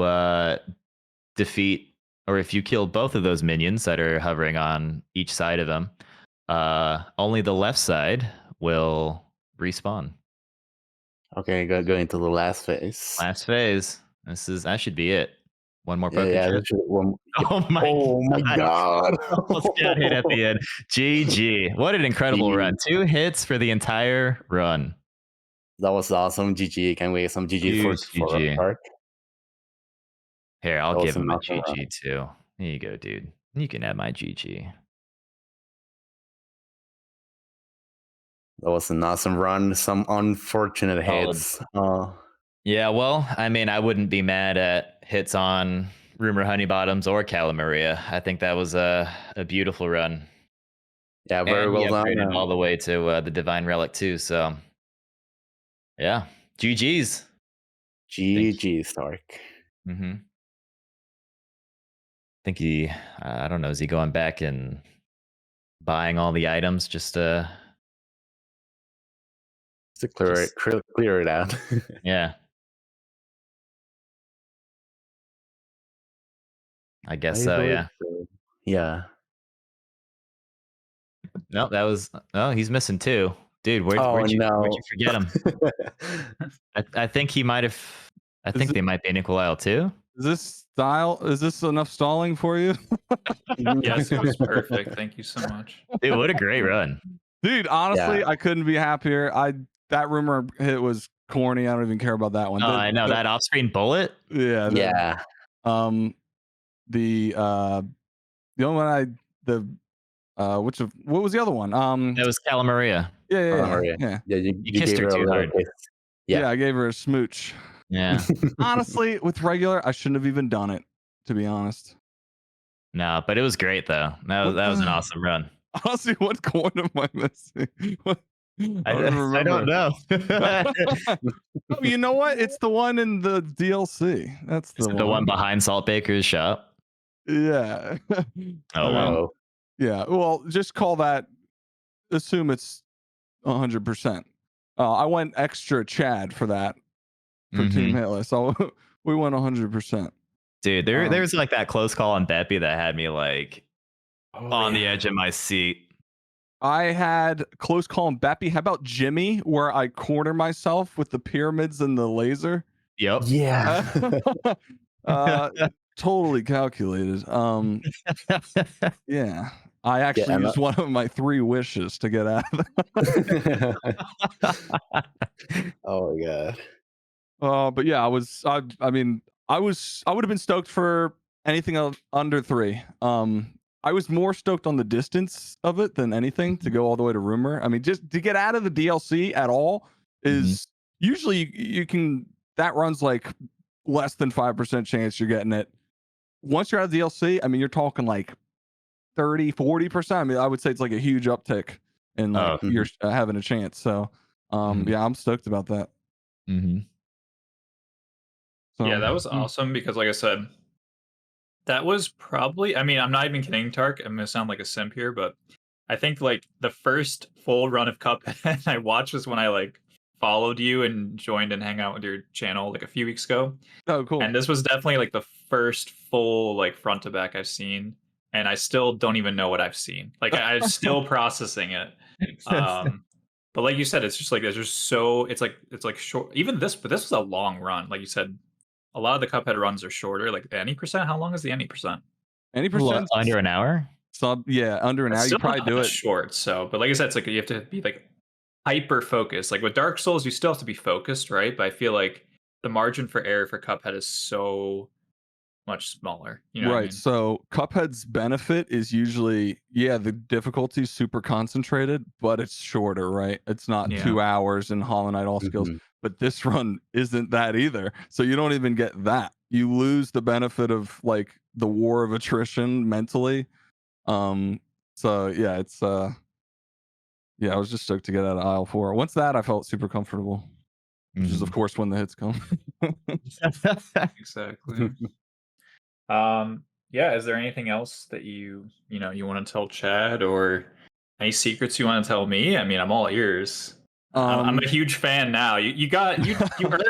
defeat or if you kill both of those minions that are hovering on each side of him, only the left side will respawn. Okay, going to the last phase. Last phase. That should be it. One more poker chip. Oh my god. Almost got hit at the end. GG. What an incredible run. 2 hits for the entire run. That was awesome. GG. Can we get some GG for Tark? Here, I'll give him a GG too. Here you go, dude. You can have my GG. That was an awesome run. Some unfortunate hits. Yeah, well, I mean, I wouldn't be mad at hits on Rumor Honeybottoms or Calamaria. I think that was a beautiful run. Yeah, very well done. All the way to the Divine Relic too. So, yeah, GG's. GG's, Tark. Mm-hmm. I think I don't know, is he going back and buying all the items just to clear it out? Yeah. I guess so, yeah. Yeah. No, that was. Oh, he's missing 2. Dude, where'd you forget him? I think he might have. I think they might be an equal aisle too. Is this enough stalling for you? Yes, it was perfect. Thank you so much. Dude, what a great run. Dude, honestly, I couldn't be happier. That rumor hit was corny. I don't even care about that one. I know that off-screen bullet. Yeah. Yeah. The only one what was the other one? It was Calamaria. Yeah. You kissed her too hard. Yeah, I gave her a smooch. Yeah. Honestly, with regular, I shouldn't have even done it, to be honest. No, but it was great though. That was an awesome run. Honestly, what coin am I missing? I don't know. Oh, you know what? It's the one in the DLC. That's the one behind Saltbaker's shop. Yeah. Oh wow. Yeah. Well, just call that. Assume it's 100%. I went extra Chad for that. For Team Hitless. So We went 100%. Dude, there's like that close call on Beppy that had me like on the edge of my seat. I had close call on Beppy. How about Jimmy, where I corner myself with the pyramids and the laser? Yep. Yeah. Totally calculated. Yeah. I actually used one of my 3 wishes to get out of that. Oh my god. But yeah, I would have been stoked for anything under 3. I was more stoked on the distance of it than anything to go all the way to Rumor. I mean, just to get out of the DLC at all is usually you can, that runs like less than 5% chance you're getting it. Once you're out of DLC, I mean, you're talking like 30-40%. I mean, I would say it's like a huge uptick in like you're having a chance. So yeah, I'm stoked about that. So, yeah, that was awesome because like I said, that was probably, I mean, I'm not even kidding, Tark. I'm gonna sound like a simp here, but I think like the first full run of Cuphead I watched was when I like followed you and joined and hang out with your channel like a few weeks ago. Oh, cool. And this was definitely like the first full like front to back I've seen, and I still don't even know what I've seen. Like I'm still processing it. But like you said, it's just like there's just so it's like short. Even this, but this was a long run. Like you said, a lot of the Cuphead runs are shorter. Like the any percent. How long is the any percent? Any percent under an hour. Yeah, under an hour. You probably do it short. So, but like I said, it's like you have to be like hyper focused. Like with Dark Souls, you still have to be focused, right? But I feel like the margin for error for Cuphead is so much smaller. You know right. What I mean? So Cuphead's benefit is usually, yeah, the difficulty is super concentrated, but it's shorter, right? It's not 2 hours in Hollow Knight all skills. But this run isn't that either. So you don't even get that. You lose the benefit of like the war of attrition mentally. So yeah, it's yeah, I was just stoked to get out of aisle 4. Once that, I felt super comfortable. Which is of course when the hits come. Exactly. Yeah, is there anything else that you want to tell Chad, or any secrets you want to tell me? I mean, I'm all ears. I'm a huge fan now. You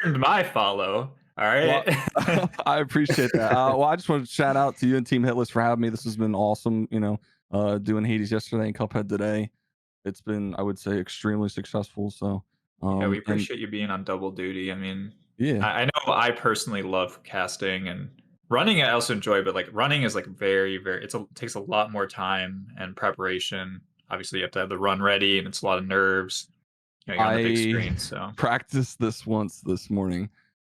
earned my follow. All right. Well, I appreciate that. Well, I just want to shout out to you and Team Hitless for having me. This has been awesome. Doing Hades yesterday and Cuphead today. It's been, I would say, extremely successful. So yeah, we appreciate you being on double duty. I mean, yeah, I know I personally love casting, and running I also enjoy, but like running is like very, very, it takes a lot more time and preparation. Obviously, you have to have the run ready, and it's a lot of nerves. You're on the big screen, so practiced this once this morning,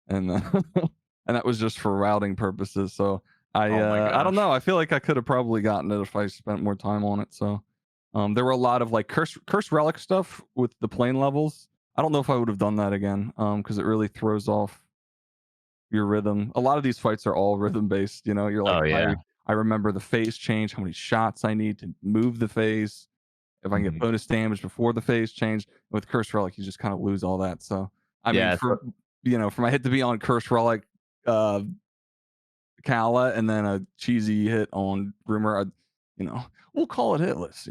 and and that was just for routing purposes. So I don't know. I feel like I could have probably gotten it if I spent more time on it. So there were a lot of like curse relic stuff with the plane levels. I don't know if I would have done that again because it really throws off your rhythm. A lot of these fights are all rhythm based. You're like, I remember the phase change, how many shots I need to move the phase. If I can get bonus damage before the phase change. With Curse Relic, you just kind of lose all that. So I mean, for my hit to be on Curse Relic, Kala, and then a cheesy hit on Rumor, we'll call it hitless.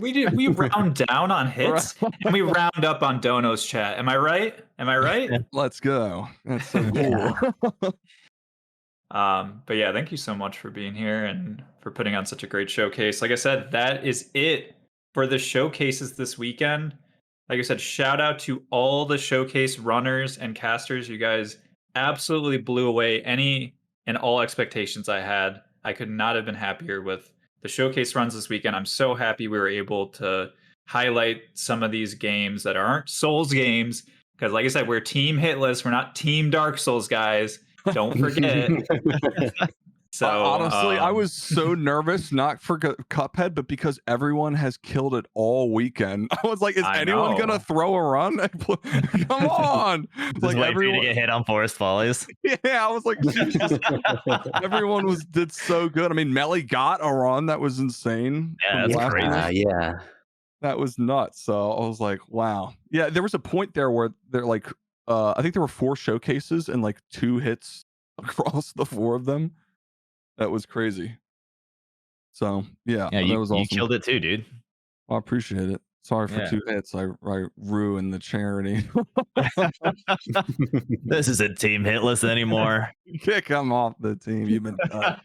we round down on hits and we round up on Dono's chat. Am I right? Let's go. That's so cool. But yeah, thank you so much for being here and for putting on such a great showcase. Like I said, that is it for the showcases this weekend. Like I said, shout out to all the showcase runners and casters. You guys absolutely blew away any and all expectations I had. I could not have been happier with the showcase runs this weekend. I'm so happy we were able to highlight some of these games that aren't Souls games. Because like I said, we're Team Hitless. We're not Team Dark Souls guys. Don't forget. So honestly, I was so nervous, not for Cuphead, but because everyone has killed it all weekend. I was like, is anyone gonna throw a run? Come on. Just like everyone to get hit on Forest Follies. Yeah, I was like, Jesus. Everyone did so good. I mean, Melly got a run that was insane. Yeah, that's crazy. Yeah. That was nuts. So I was like, wow. Yeah, there was a point there where they're like, I think there were 4 showcases and like 2 hits across the 4 of them. That was crazy. So yeah, that was awesome. You killed it too, dude. I appreciate it. Sorry for 2 hits. I ruined the charity. This isn't Team Hitless anymore. Kick him off the team. You've been cut.